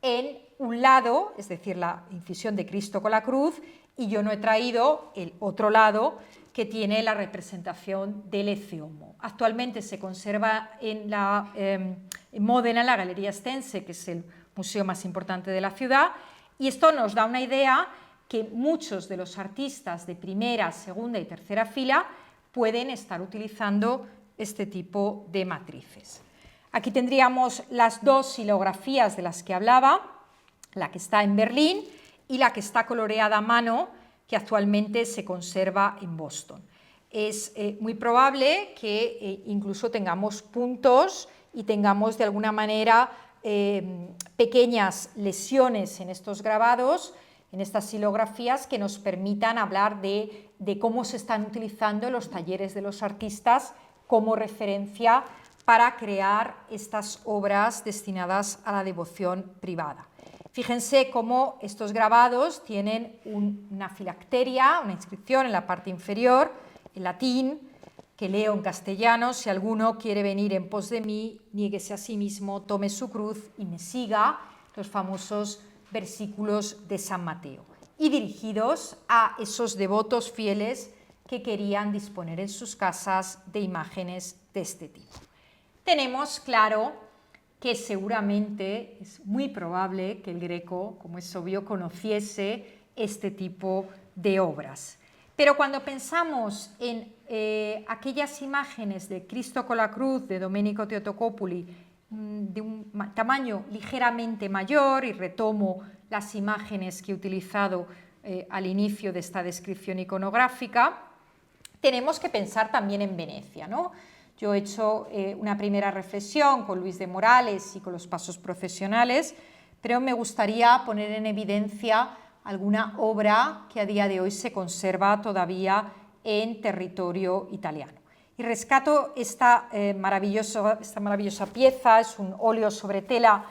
en un lado, es decir, la incisión de Cristo con la cruz, y yo no he traído el otro lado que tiene la representación del Ecce Homo. Actualmente se conserva en Módena, en la Galería Estense, que es el museo más importante de la ciudad, y esto nos da una idea que muchos de los artistas de primera, segunda y tercera fila pueden estar utilizando este tipo de matrices. Aquí tendríamos las dos xilografías de las que hablaba, la que está en Berlín y la que está coloreada a mano, que actualmente se conserva en Boston. Es muy probable que incluso tengamos puntos y tengamos de alguna manera pequeñas lesiones en estos grabados, en estas xilografías, que nos permitan hablar de cómo se están utilizando los talleres de los artistas como referencia para crear estas obras destinadas a la devoción privada. Fíjense cómo estos grabados tienen una filacteria, una inscripción en la parte inferior, en latín, que leo en castellano: si alguno quiere venir en pos de mí, niéguese a sí mismo, tome su cruz y me siga, los famosos versículos de San Mateo, y dirigidos a esos devotos fieles que querían disponer en sus casas de imágenes de este tipo. Tenemos claro que seguramente es muy probable que el Greco, como es obvio, conociese este tipo de obras. Pero cuando pensamos en aquellas imágenes de Cristo con la cruz de Domenico Teotocópuli, de un tamaño ligeramente mayor, y retomo las imágenes que he utilizado al inicio de esta descripción iconográfica, tenemos que pensar también en Venecia, ¿no? Yo he hecho una primera reflexión con Luis de Morales y con los pasos procesionales, pero me gustaría poner en evidencia alguna obra que a día de hoy se conserva todavía en territorio italiano. Y rescato esta maravillosa pieza. Es un óleo sobre tela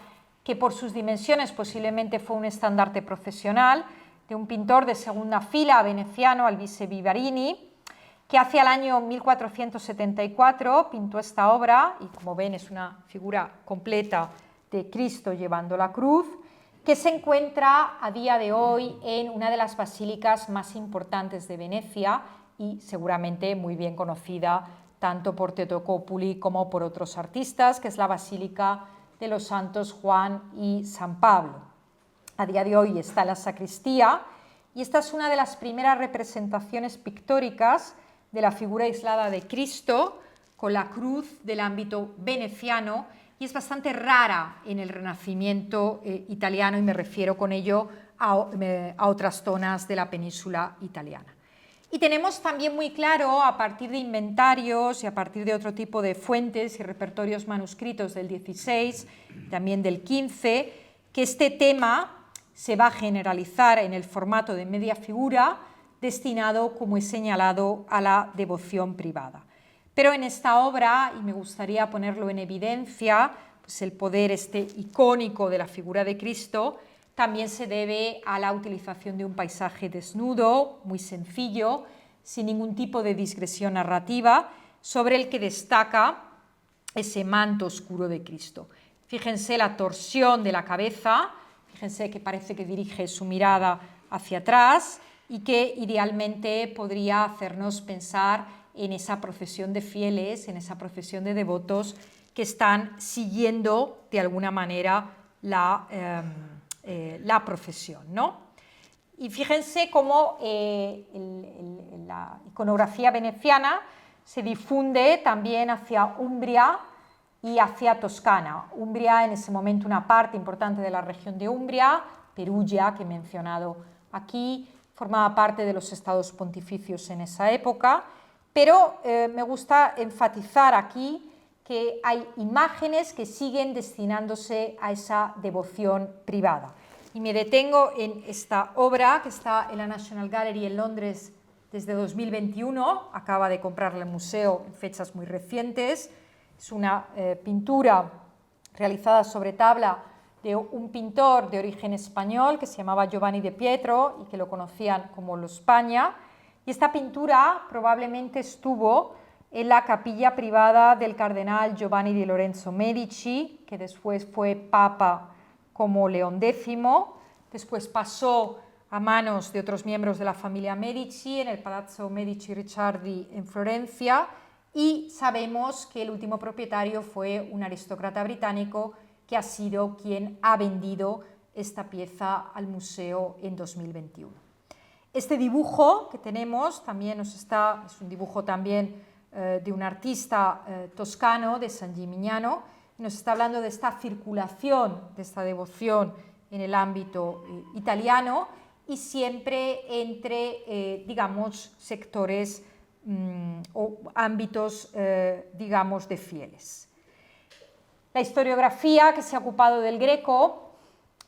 que por sus dimensiones posiblemente fue un estandarte procesional, de un pintor de segunda fila veneciano, Albise Vivarini, que hacia el año 1474 pintó esta obra, y como ven es una figura completa de Cristo llevando la cruz, que se encuentra a día de hoy en una de las basílicas más importantes de Venecia y seguramente muy bien conocida tanto por Teotocópuli como por otros artistas, que es la Basílica de los Santos Juan y San Pablo. A día de hoy está en la sacristía, y esta es una de las primeras representaciones pictóricas de la figura aislada de Cristo con la cruz del ámbito veneciano, y es bastante rara en el Renacimiento italiano, y me refiero con ello a otras zonas de la península italiana. Y tenemos también muy claro, a partir de inventarios y a partir de otro tipo de fuentes y repertorios manuscritos del XVI, también del XV, que este tema se va a generalizar en el formato de media figura, destinado, como he señalado, a la devoción privada. Pero en esta obra, y me gustaría ponerlo en evidencia, pues el poder icónico de la figura de Cristo también se debe a la utilización de un paisaje desnudo, muy sencillo. sin ningún tipo de digresión narrativa, sobre el que destaca ese manto oscuro de Cristo. Fíjense la torsión de la cabeza, fíjense que parece que dirige su mirada hacia atrás y que idealmente podría hacernos pensar en esa procesión de fieles, en esa procesión de devotos que están siguiendo de alguna manera la procesión, ¿no? Y fíjense cómo la iconografía veneciana se difunde también hacia Umbria y hacia Toscana. Umbria, en ese momento, una parte importante de la región de Umbria, Perugia, que he mencionado aquí, formaba parte de los estados pontificios en esa época, pero me gusta enfatizar aquí que hay imágenes que siguen destinándose a esa devoción privada. Y me detengo en esta obra que está en la National Gallery en Londres desde 2021, acaba de comprarla el museo en fechas muy recientes. Es una pintura realizada sobre tabla de un pintor de origen español que se llamaba Giovanni de Pietro y que lo conocían como Lo Spagna. Y esta pintura probablemente estuvo en la capilla privada del cardenal Giovanni di Lorenzo Medici, que después fue papa como León X, después pasó a manos de otros miembros de la familia Medici en el Palazzo Medici Ricciardi en Florencia, y sabemos que el último propietario fue un aristócrata británico que ha sido quien ha vendido esta pieza al museo en 2021. Este dibujo que tenemos también es un dibujo también de un artista toscano, de San Gimignano, y nos está hablando de esta circulación, de esta devoción en el ámbito italiano y siempre entre, digamos, sectores o ámbitos, digamos, de fieles. La historiografía que se ha ocupado del Greco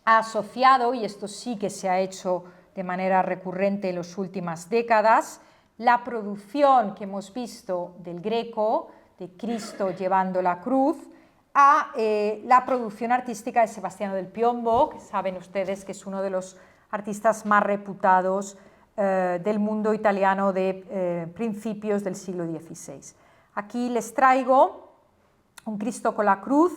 ha asociado, y esto sí que se ha hecho de manera recurrente en las últimas décadas, la producción que hemos visto del Greco, de Cristo llevando la cruz, a la producción artística de Sebastiano del Piombo, que saben ustedes que es uno de los artistas más reputados del mundo italiano de principios del siglo XVI. Aquí les traigo un Cristo con la cruz,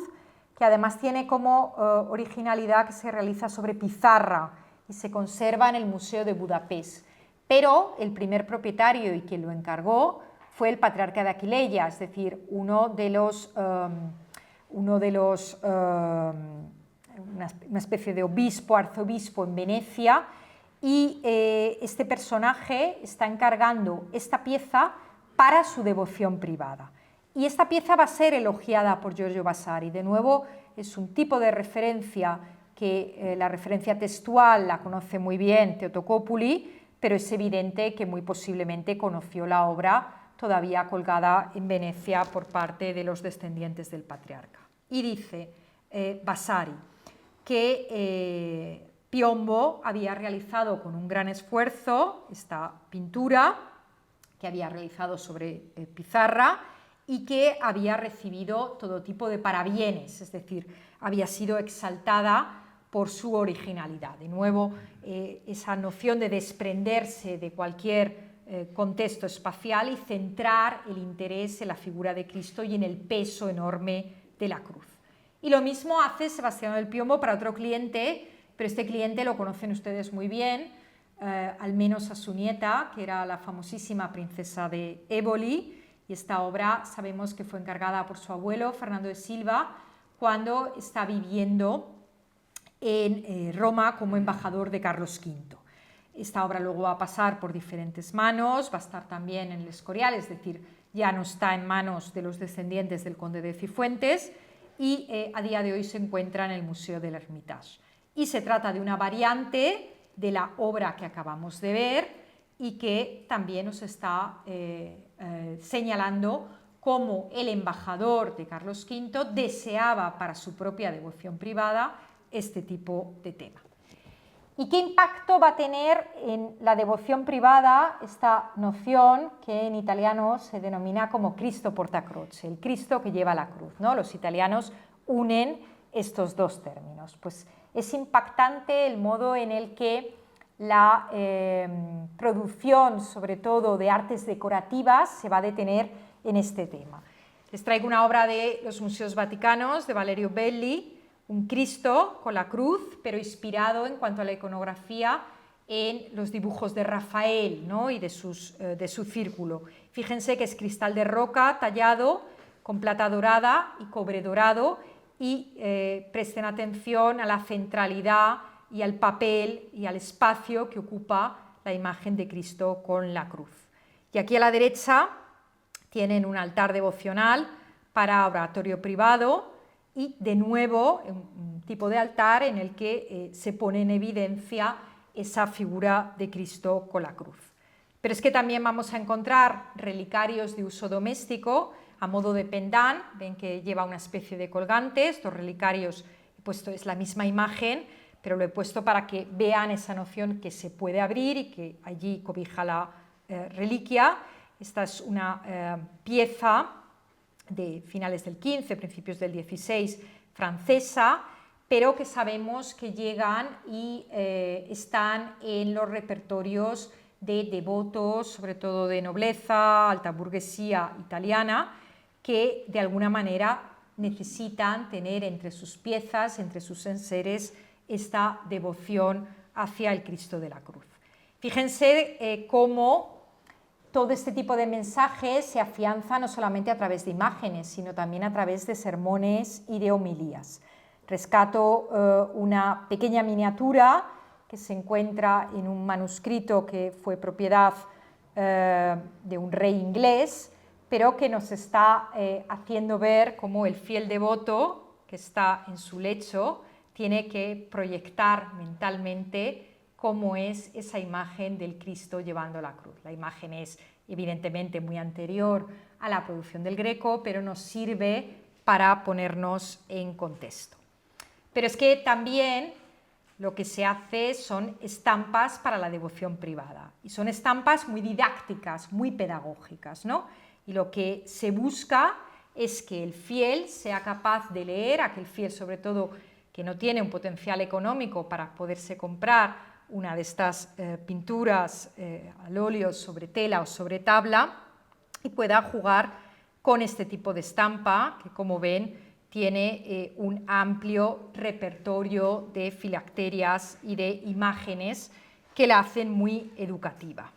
que además tiene como originalidad que se realiza sobre pizarra y se conserva en el Museo de Budapest. Pero el primer propietario y quien lo encargó fue el patriarca de Aquileia, es decir, una especie de obispo, arzobispo en Venecia, y este personaje está encargando esta pieza para su devoción privada. Y esta pieza va a ser elogiada por Giorgio Vasari. De nuevo, es un tipo de referencia que la referencia textual la conoce muy bien Teotocópuli, pero es evidente que muy posiblemente conoció la obra todavía colgada en Venecia por parte de los descendientes del patriarca. Y dice Vasari que Piombo había realizado con un gran esfuerzo esta pintura que había realizado sobre pizarra y que había recibido todo tipo de parabienes, es decir, había sido exaltada por su originalidad. De nuevo, esa noción de desprenderse de cualquier contexto espacial y centrar el interés en la figura de Cristo y en el peso enorme de la cruz. Y lo mismo hace Sebastiano del Piombo para otro cliente, pero este cliente lo conocen ustedes muy bien, al menos a su nieta, que era la famosísima princesa de Éboli, y esta obra sabemos que fue encargada por su abuelo, Fernando de Silva, cuando está viviendo en Roma como embajador de Carlos V. Esta obra luego va a pasar por diferentes manos, va a estar también en el Escorial, es decir, ya no está en manos de los descendientes del conde de Cifuentes, y a día de hoy se encuentra en el Museo del Hermitage. Y se trata de una variante de la obra que acabamos de ver y que también nos está señalando cómo el embajador de Carlos V deseaba para su propia devoción privada este tipo de tema. ¿Y qué impacto va a tener en la devoción privada esta noción que en italiano se denomina como Cristo porta croce, el Cristo que lleva la cruz, ¿no? Los italianos unen estos dos términos. Pues es impactante el modo en el que la producción, sobre todo de artes decorativas, se va a detener en este tema. Les traigo una obra de los Museos Vaticanos, de Valerio Belli, un Cristo con la cruz, pero inspirado en cuanto a la iconografía en los dibujos de Rafael, ¿no? Y de su círculo. Fíjense que es cristal de roca tallado con plata dorada y cobre dorado, y presten atención a la centralidad y al papel y al espacio que ocupa la imagen de Cristo con la cruz. Y aquí a la derecha tienen un altar devocional para oratorio privado y de nuevo un tipo de altar en el que se pone en evidencia esa figura de Cristo con la cruz. Pero es que también vamos a encontrar relicarios de uso doméstico a modo de pendant. Ven que lleva una especie de colgante. Estos relicarios he puesto, es la misma imagen, pero lo he puesto para que vean esa noción que se puede abrir y que allí cobija la reliquia. Esta es una pieza de finales del XV, principios del XVI, francesa, pero que sabemos que llegan y están en los repertorios de devotos, sobre todo de nobleza, alta burguesía italiana, que de alguna manera necesitan tener entre sus piezas, entre sus enseres, esta devoción hacia el Cristo de la Cruz. Fíjense cómo todo este tipo de mensajes se afianza no solamente a través de imágenes, sino también a través de sermones y de homilías. Rescato una pequeña miniatura que se encuentra en un manuscrito que fue propiedad de un rey inglés, pero que nos está haciendo ver cómo el fiel devoto que está en su lecho tiene que proyectar mentalmente cómo es esa imagen del Cristo llevando la cruz. La imagen es evidentemente muy anterior a la producción del Greco, pero nos sirve para ponernos en contexto. Pero es que también lo que se hace son estampas para la devoción privada, y son estampas muy didácticas, muy pedagógicas, ¿no? Y lo que se busca es que el fiel sea capaz de leer, aquel fiel sobre todo que no tiene un potencial económico para poderse comprar una de estas pinturas al óleo sobre tela o sobre tabla, y pueda jugar con este tipo de estampa que, como ven, tiene un amplio repertorio de filacterias y de imágenes que la hacen muy educativa.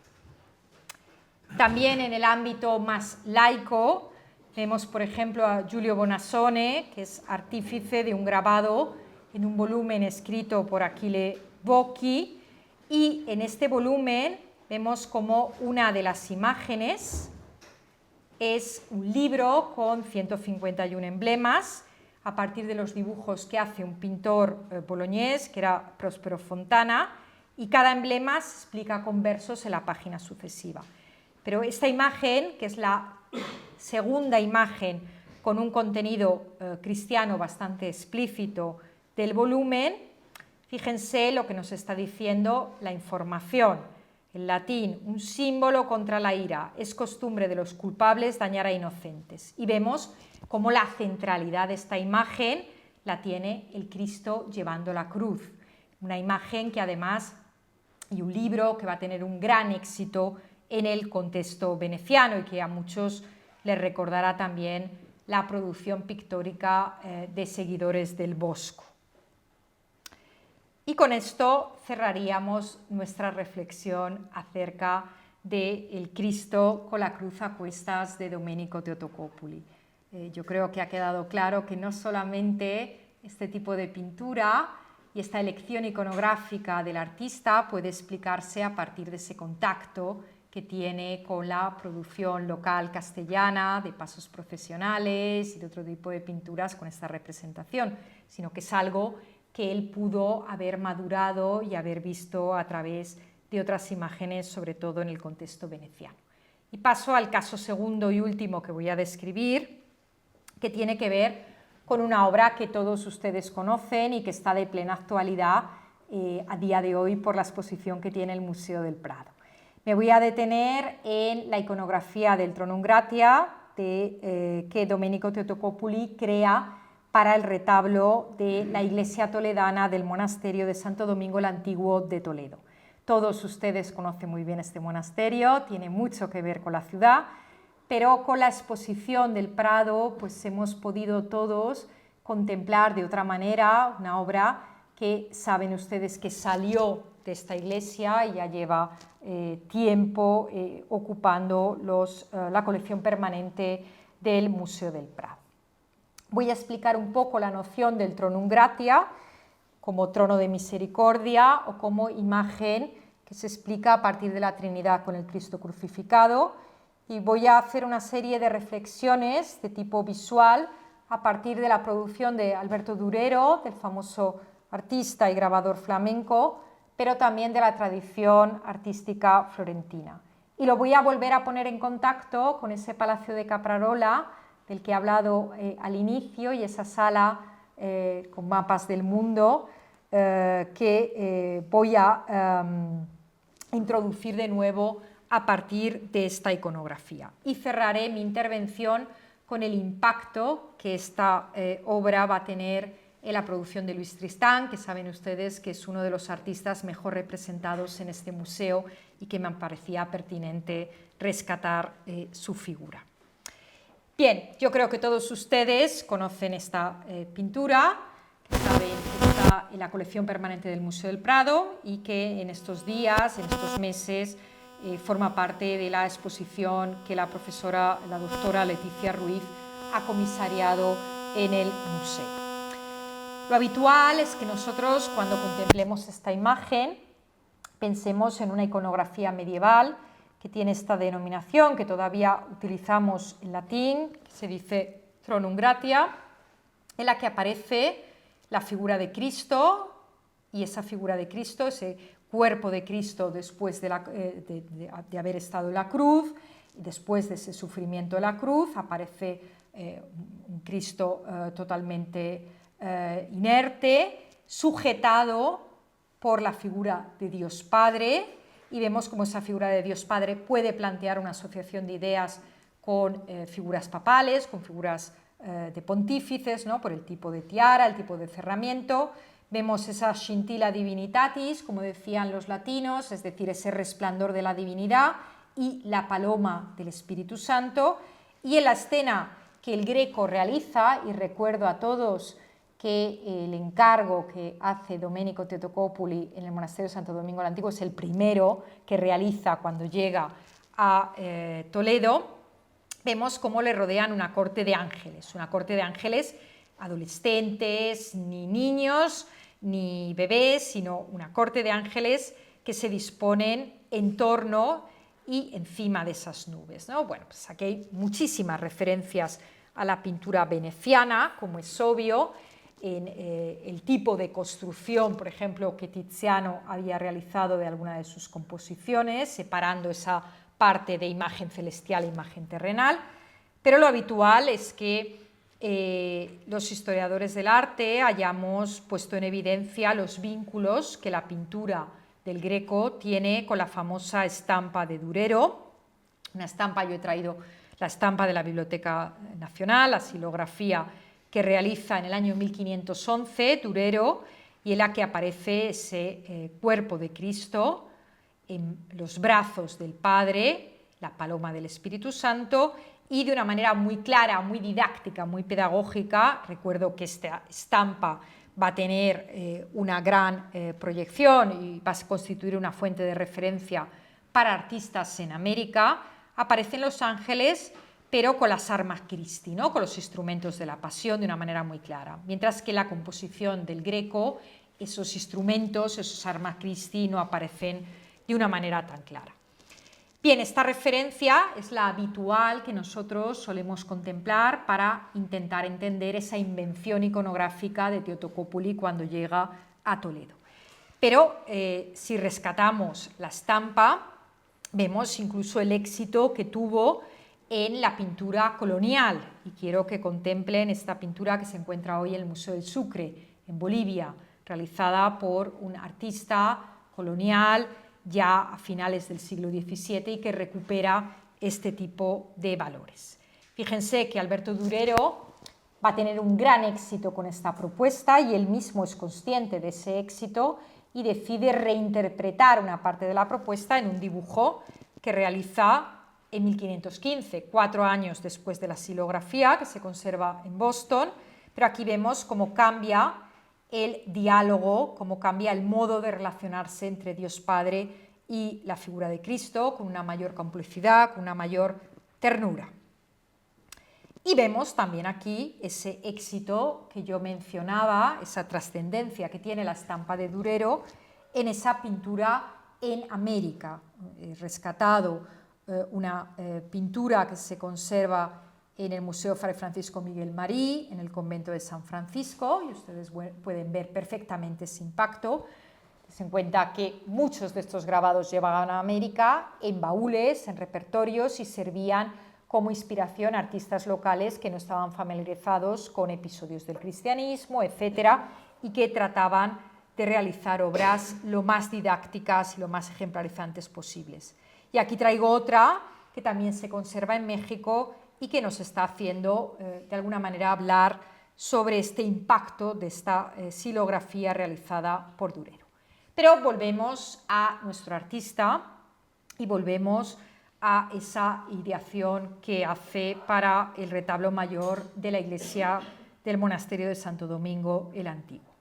También en el ámbito más laico vemos, por ejemplo, a Giulio Bonassone, que es artífice de un grabado en un volumen escrito por Achille Bocchi, y en este volumen vemos como una de las imágenes es un libro con 151 emblemas a partir de los dibujos que hace un pintor boloñés, que era Prospero Fontana, y cada emblema se explica con versos en la página sucesiva. Pero esta imagen, que es la segunda imagen con un contenido cristiano bastante explícito del volumen, fíjense lo que nos está diciendo la información. En latín, un símbolo contra la ira, es costumbre de los culpables dañar a inocentes. Y vemos cómo la centralidad de esta imagen la tiene el Cristo llevando la cruz. Una imagen que además, y un libro que va a tener un gran éxito en el contexto veneciano y que a muchos les recordará también la producción pictórica de Seguidores del Bosco. Y con esto cerraríamos nuestra reflexión acerca del Cristo con la cruz a cuestas de Domenico Totocopuli. Yo creo que ha quedado claro que no solamente este tipo de pintura y esta elección iconográfica del artista puede explicarse a partir de ese contacto que tiene con la producción local castellana de pasos procesionales y de otro tipo de pinturas con esta representación, sino que es algo que él pudo haber madurado y haber visto a través de otras imágenes, sobre todo en el contexto veneciano. Y paso al caso segundo y último que voy a describir, que tiene que ver con una obra que todos ustedes conocen y que está de plena actualidad a día de hoy por la exposición que tiene el Museo del Prado. Me voy a detener en la iconografía del Tronum Gratia que Domenico Totocopuli crea para el retablo de la iglesia toledana del monasterio de Santo Domingo el Antiguo de Toledo. Todos ustedes conocen muy bien este monasterio, tiene mucho que ver con la ciudad, pero con la exposición del Prado pues hemos podido todos contemplar de otra manera una obra que saben ustedes que salió de esta iglesia y ya lleva tiempo ocupando la colección permanente del Museo del Prado. Voy a explicar un poco la noción del Tronum Gratia como trono de misericordia o como imagen que se explica a partir de la Trinidad con el Cristo crucificado, y voy a hacer una serie de reflexiones de tipo visual a partir de la producción de Alberto Durero, del famoso artista y grabador flamenco, pero también de la tradición artística florentina. Y lo voy a volver a poner en contacto con ese Palacio de Caprarola del que he hablado al inicio, y esa sala con mapas del mundo que voy a introducir de nuevo a partir de esta iconografía. Y cerraré mi intervención con el impacto que esta obra va a tener en la producción de Luis Tristán, que saben ustedes que es uno de los artistas mejor representados en este museo y que me parecía pertinente rescatar su figura. Bien, yo creo que todos ustedes conocen esta pintura, que saben que está en la colección permanente del Museo del Prado y que en estos días, en estos meses, forma parte de la exposición que la profesora, la doctora Leticia Ruiz, ha comisariado en el museo. Lo habitual es que nosotros, cuando contemplemos esta imagen, pensemos en una iconografía medieval que tiene esta denominación que todavía utilizamos en latín, que se dice Tronum Gratia, en la que aparece la figura de Cristo, y esa figura de Cristo, ese cuerpo de Cristo después de haber estado en la cruz, y después de ese sufrimiento de la cruz, aparece un Cristo totalmente inerte, sujetado por la figura de Dios Padre, y vemos cómo esa figura de Dios Padre puede plantear una asociación de ideas con figuras papales, con figuras de pontífices, ¿no? Por el tipo de tiara, el tipo de cerramiento. Vemos esa scintilla divinitatis, como decían los latinos, es decir, ese resplandor de la divinidad, y la paloma del Espíritu Santo. Y en la escena que el Greco realiza, y recuerdo a todos que el encargo que hace Domenico Totocopuli en el monasterio de Santo Domingo el Antiguo es el primero que realiza cuando llega a Toledo, vemos cómo le rodean una corte de ángeles adolescentes, ni niños, ni bebés, sino una corte de ángeles que se disponen en torno y encima de esas nubes, ¿no? Bueno, pues aquí hay muchísimas referencias a la pintura veneciana, como es obvio, en el tipo de construcción, por ejemplo, que Tiziano había realizado de alguna de sus composiciones, separando esa parte de imagen celestial e imagen terrenal, pero lo habitual es que los historiadores del arte hayamos puesto en evidencia los vínculos que la pintura del Greco tiene con la famosa estampa de Durero, una estampa, yo he traído la estampa de la Biblioteca Nacional, la xilografía que realiza en el año 1511 Durero, y en la que aparece ese cuerpo de Cristo en los brazos del Padre, la paloma del Espíritu Santo, y de una manera muy clara, muy didáctica, muy pedagógica. Recuerdo que esta estampa va a tener una gran proyección y va a constituir una fuente de referencia para artistas en América. Aparecen los ángeles, pero con las armas Christi, ¿no? Con los instrumentos de la pasión de una manera muy clara, mientras que en la composición del Greco esos instrumentos, esos armas Christi no aparecen de una manera tan clara. Bien, esta referencia es la habitual que nosotros solemos contemplar para intentar entender esa invención iconográfica de Totocopuli cuando llega a Toledo. Pero si rescatamos la estampa, vemos incluso el éxito que tuvo en la pintura colonial, y quiero que contemplen esta pintura que se encuentra hoy en el Museo del Sucre, en Bolivia, realizada por un artista colonial ya a finales del siglo XVII y que recupera este tipo de valores. Fíjense que Alberto Durero va a tener un gran éxito con esta propuesta y él mismo es consciente de ese éxito, y decide reinterpretar una parte de la propuesta en un dibujo que realiza en 1515, 4 años después de la xilografía, que se conserva en Boston, pero aquí vemos cómo cambia el diálogo, cómo cambia el modo de relacionarse entre Dios Padre y la figura de Cristo, con una mayor complicidad, con una mayor ternura. Y vemos también aquí ese éxito que yo mencionaba, esa trascendencia que tiene la estampa de Durero en esa pintura en América. He rescatado una pintura que se conserva en el Museo Fray Francisco Miguel Marí, en el convento de San Francisco, y ustedes pueden ver perfectamente ese impacto. Se en cuenta que muchos de estos grabados llevaban a América en baúles, en repertorios, y servían como inspiración a artistas locales que no estaban familiarizados con episodios del cristianismo, etcétera, y que trataban de realizar obras lo más didácticas y lo más ejemplarizantes posibles. Y aquí traigo otra que también se conserva en México y que nos está haciendo de alguna manera hablar sobre este impacto de esta xilografía realizada por Durero. Pero volvemos a nuestro artista y volvemos a esa ideación que hace para el retablo mayor de la iglesia del monasterio de Santo Domingo el Antiguo.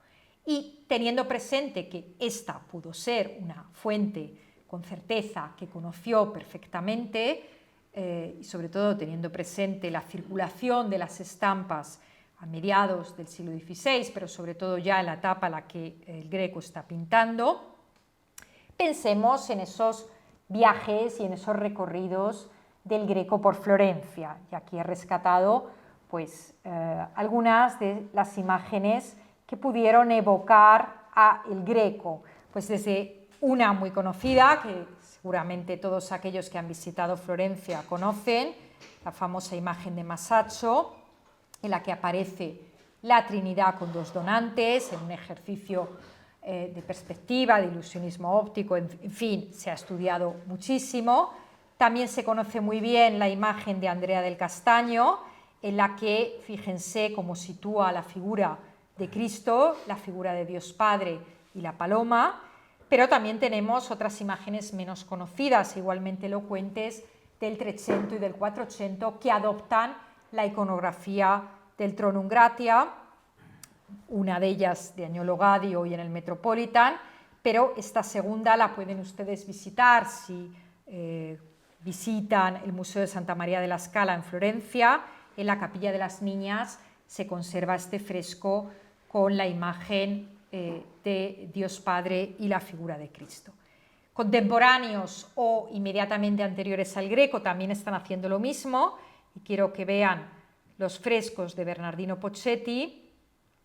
Y teniendo presente que esta pudo ser una fuente con certeza que conoció perfectamente, y sobre todo teniendo presente la circulación de las estampas a mediados del siglo XVI, pero sobre todo ya en la etapa en la que el Greco está pintando, pensemos en esos viajes y en esos recorridos del Greco por Florencia. Y aquí he rescatado pues, algunas de las imágenes que pudieron evocar a el Greco, pues desde una muy conocida, que seguramente todos aquellos que han visitado Florencia conocen, la famosa imagen de Masaccio, en la que aparece la Trinidad con 2 donantes, en un ejercicio de perspectiva, de ilusionismo óptico, en fin, se ha estudiado muchísimo. También se conoce muy bien la imagen de Andrea del Castaño, en la que, fíjense cómo sitúa la figura de Cristo, la figura de Dios Padre y la paloma, pero también tenemos otras imágenes menos conocidas, igualmente elocuentes, del 300 y del 400, que adoptan la iconografía del Tronum Gratia, una de ellas de Agnolo Gaddi hoy en el Metropolitan, pero esta segunda la pueden ustedes visitar si visitan el Museo de Santa María de la Scala en Florencia. En la Capilla de las Niñas se conserva este fresco con la imagen de Dios Padre y la figura de Cristo. Contemporáneos o inmediatamente anteriores al Greco también están haciendo lo mismo, y quiero que vean los frescos de Bernardino Poccetti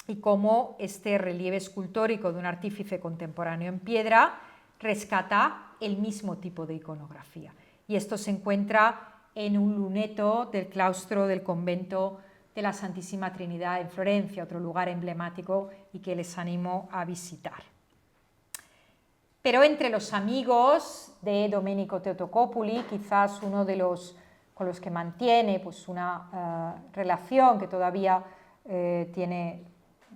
y cómo este relieve escultórico de un artífice contemporáneo en piedra rescata el mismo tipo de iconografía. Y esto se encuentra en un luneto del claustro del convento de la Santísima Trinidad en Florencia, otro lugar emblemático y que les animo a visitar. Pero entre los amigos de Domenico Teutocoppuli, quizás uno de los con los que mantiene pues, una relación que todavía tiene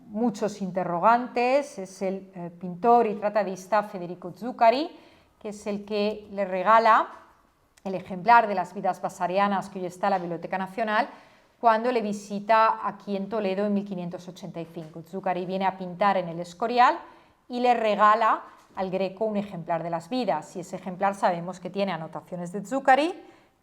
muchos interrogantes, es el pintor y tratadista Federico Zuccari, que es el que le regala el ejemplar de las Vidas Vasarianas que hoy está en la Biblioteca Nacional, cuando le visita aquí en Toledo en 1585. Zuccari viene a pintar en el Escorial y le regala al Greco un ejemplar de las Vidas, y ese ejemplar sabemos que tiene anotaciones de Zuccari,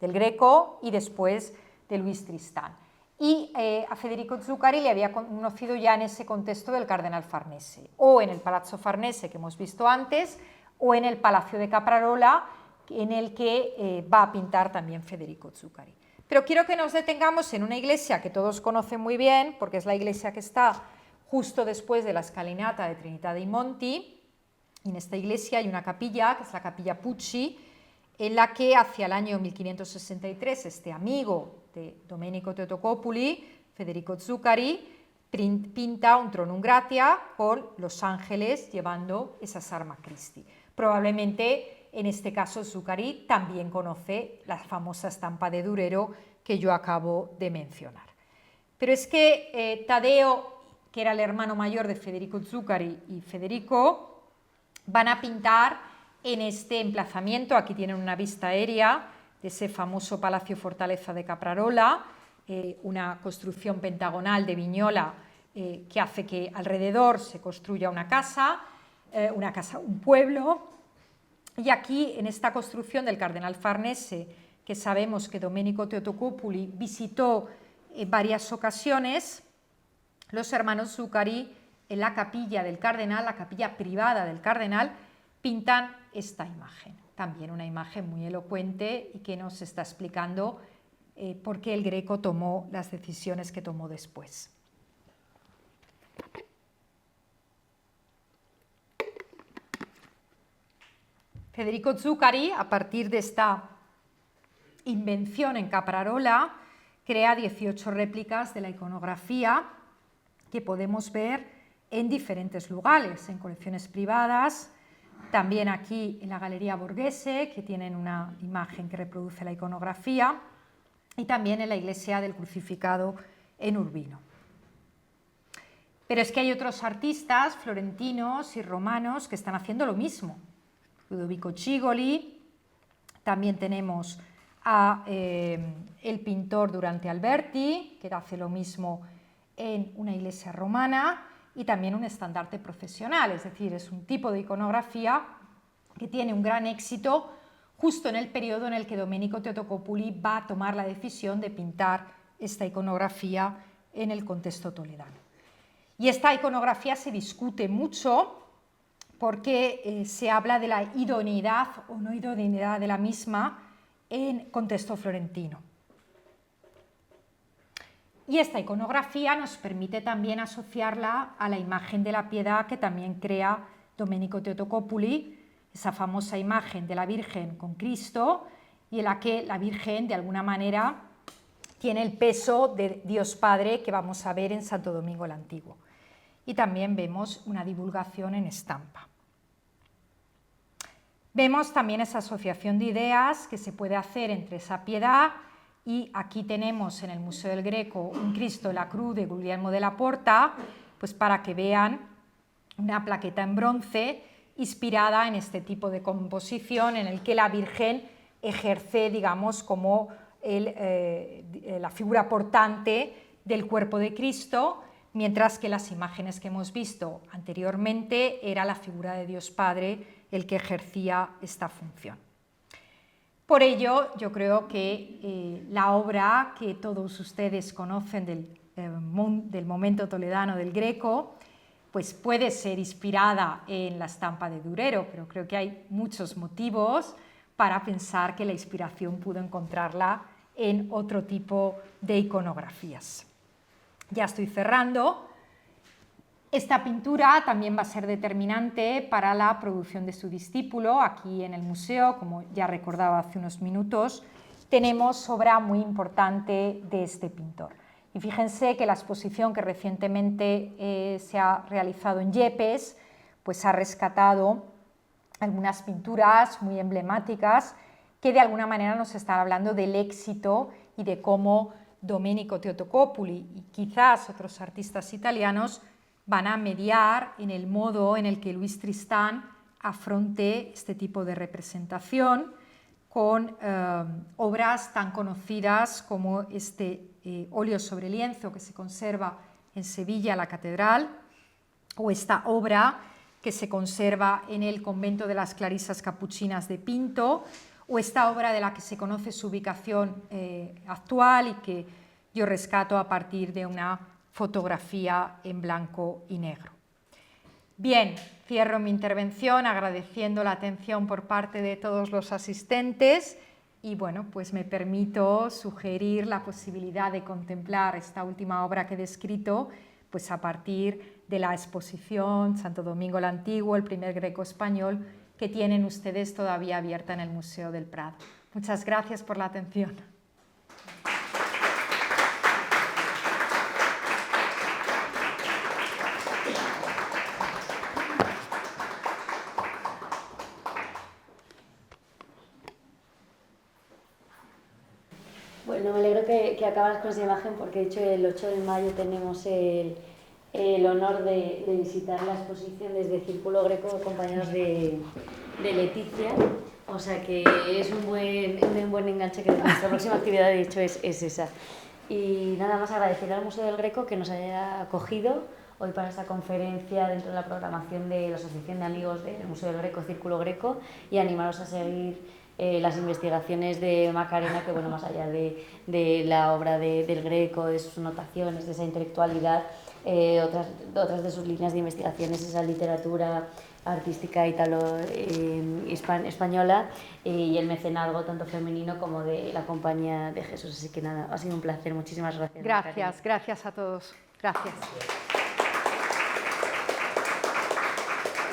del Greco y después de Luis Tristán. Y a Federico Zuccari le había conocido ya en ese contexto del cardenal Farnese, o en el Palazzo Farnese que hemos visto antes, o en el Palacio de Caprarola, en el que va a pintar también Federico Zuccari. Pero quiero que nos detengamos en una iglesia que todos conocen muy bien, porque es la iglesia que está justo después de la escalinata de Trinità dei Monti. Y en esta iglesia hay una capilla, que es la capilla Pucci, en la que hacia el año 1563 este amigo de Domenico Teutocoppuli, Federico Zuccari, pinta un Tronum Gratia con los ángeles llevando esas armas Christi. Probablemente en este caso Zuccari también conoce la famosa estampa de Durero que yo acabo de mencionar. Pero es que Taddeo, que era el hermano mayor de Federico Zuccari, y Federico van a pintar en este emplazamiento. Aquí tienen una vista aérea de ese famoso Palacio Fortaleza de Caprarola, una construcción pentagonal de viñola que hace que alrededor se construya una casa, un pueblo. Y aquí, en esta construcción del cardenal Farnese, que sabemos que Domenico Totocopuli visitó en varias ocasiones, los hermanos Zuccari, en la capilla del cardenal, la capilla privada del cardenal, pintan esta imagen. También una imagen muy elocuente y que nos está explicando por qué el Greco tomó las decisiones que tomó después. Federico Zuccari, a partir de esta invención en Caprarola, crea 18 réplicas de la iconografía que podemos ver en diferentes lugares, en colecciones privadas, también aquí en la Galería Borghese, que tienen una imagen que reproduce la iconografía, y también en la iglesia del Crucificado en Urbino. Pero es que hay otros artistas florentinos y romanos que están haciendo lo mismo. Ludovico Cigoli, también tenemos a el pintor Durante Alberti, que hace lo mismo en una iglesia romana, y también un estandarte procesional, es decir, es un tipo de iconografía que tiene un gran éxito justo en el periodo en el que Domenico Totocopuli va a tomar la decisión de pintar esta iconografía en el contexto toledano. Y esta iconografía se discute mucho porque se habla de la idoneidad o no idoneidad de la misma en contexto florentino. Y esta iconografía nos permite también asociarla a la imagen de la piedad que también crea Domenico Totocopuli, esa famosa imagen de la Virgen con Cristo, y en la que la Virgen de alguna manera tiene el peso de Dios Padre que vamos a ver en Santo Domingo el Antiguo. Y también vemos una divulgación en estampa. Vemos también esa asociación de ideas que se puede hacer entre esa piedad, y aquí tenemos en el Museo del Greco un Cristo en la cruz de Guglielmo de la Porta, pues para que vean una plaqueta en bronce inspirada en este tipo de composición en el que la Virgen ejerce, digamos, como la figura portante del cuerpo de Cristo, mientras que las imágenes que hemos visto anteriormente era la figura de Dios Padre el que ejercía esta función. Por ello, yo creo que la obra que todos ustedes conocen del momento toledano del Greco, pues puede ser inspirada en la estampa de Durero, pero creo que hay muchos motivos para pensar que la inspiración pudo encontrarla en otro tipo de iconografías. Ya estoy cerrando. Esta pintura también va a ser determinante para la producción de su discípulo. Aquí en el museo, como ya recordaba hace unos minutos, tenemos obra muy importante de este pintor. Y fíjense que la exposición que recientemente se ha realizado en Yepes, pues ha rescatado algunas pinturas muy emblemáticas que de alguna manera nos están hablando del éxito y de cómo Domenico Totocopuli y quizás otros artistas italianos van a mediar en el modo en el que Luis Tristán afronte este tipo de representación con obras tan conocidas como este óleo sobre lienzo que se conserva en Sevilla, la catedral, o esta obra que se conserva en el convento de las Clarisas Capuchinas de Pinto, o esta obra de la que se conoce su ubicación actual y que yo rescato a partir de una fotografía en blanco y negro. Bien, cierro mi intervención agradeciendo la atención por parte de todos los asistentes y bueno, pues me permito sugerir la posibilidad de contemplar esta última obra que he descrito pues a partir de la exposición Santo Domingo el Antiguo, el primer Greco español, que tienen ustedes todavía abierta en el Museo del Prado. Muchas gracias por la atención. Bueno, me alegro que acabas con esa imagen porque de hecho el 8 de mayo tenemos el el honor de visitar la exposición desde Círculo Greco, acompañados de Leticia. O sea que es un buen enganche, que nuestra próxima actividad, de hecho, es esa. Y nada más agradecer al Museo del Greco que nos haya acogido hoy para esta conferencia dentro de la programación de la Asociación de Amigos del Museo del Greco, Círculo Greco, y animaros a seguir las investigaciones de Macarena, que bueno, más allá de la obra del Greco, de sus notaciones, de esa intelectualidad, otras de sus líneas de investigación es esa literatura artística española y el mecenazgo tanto femenino como de la Compañía de Jesús. Así que nada, ha sido un placer. Muchísimas gracias. Gracias, gracias a todos. Gracias.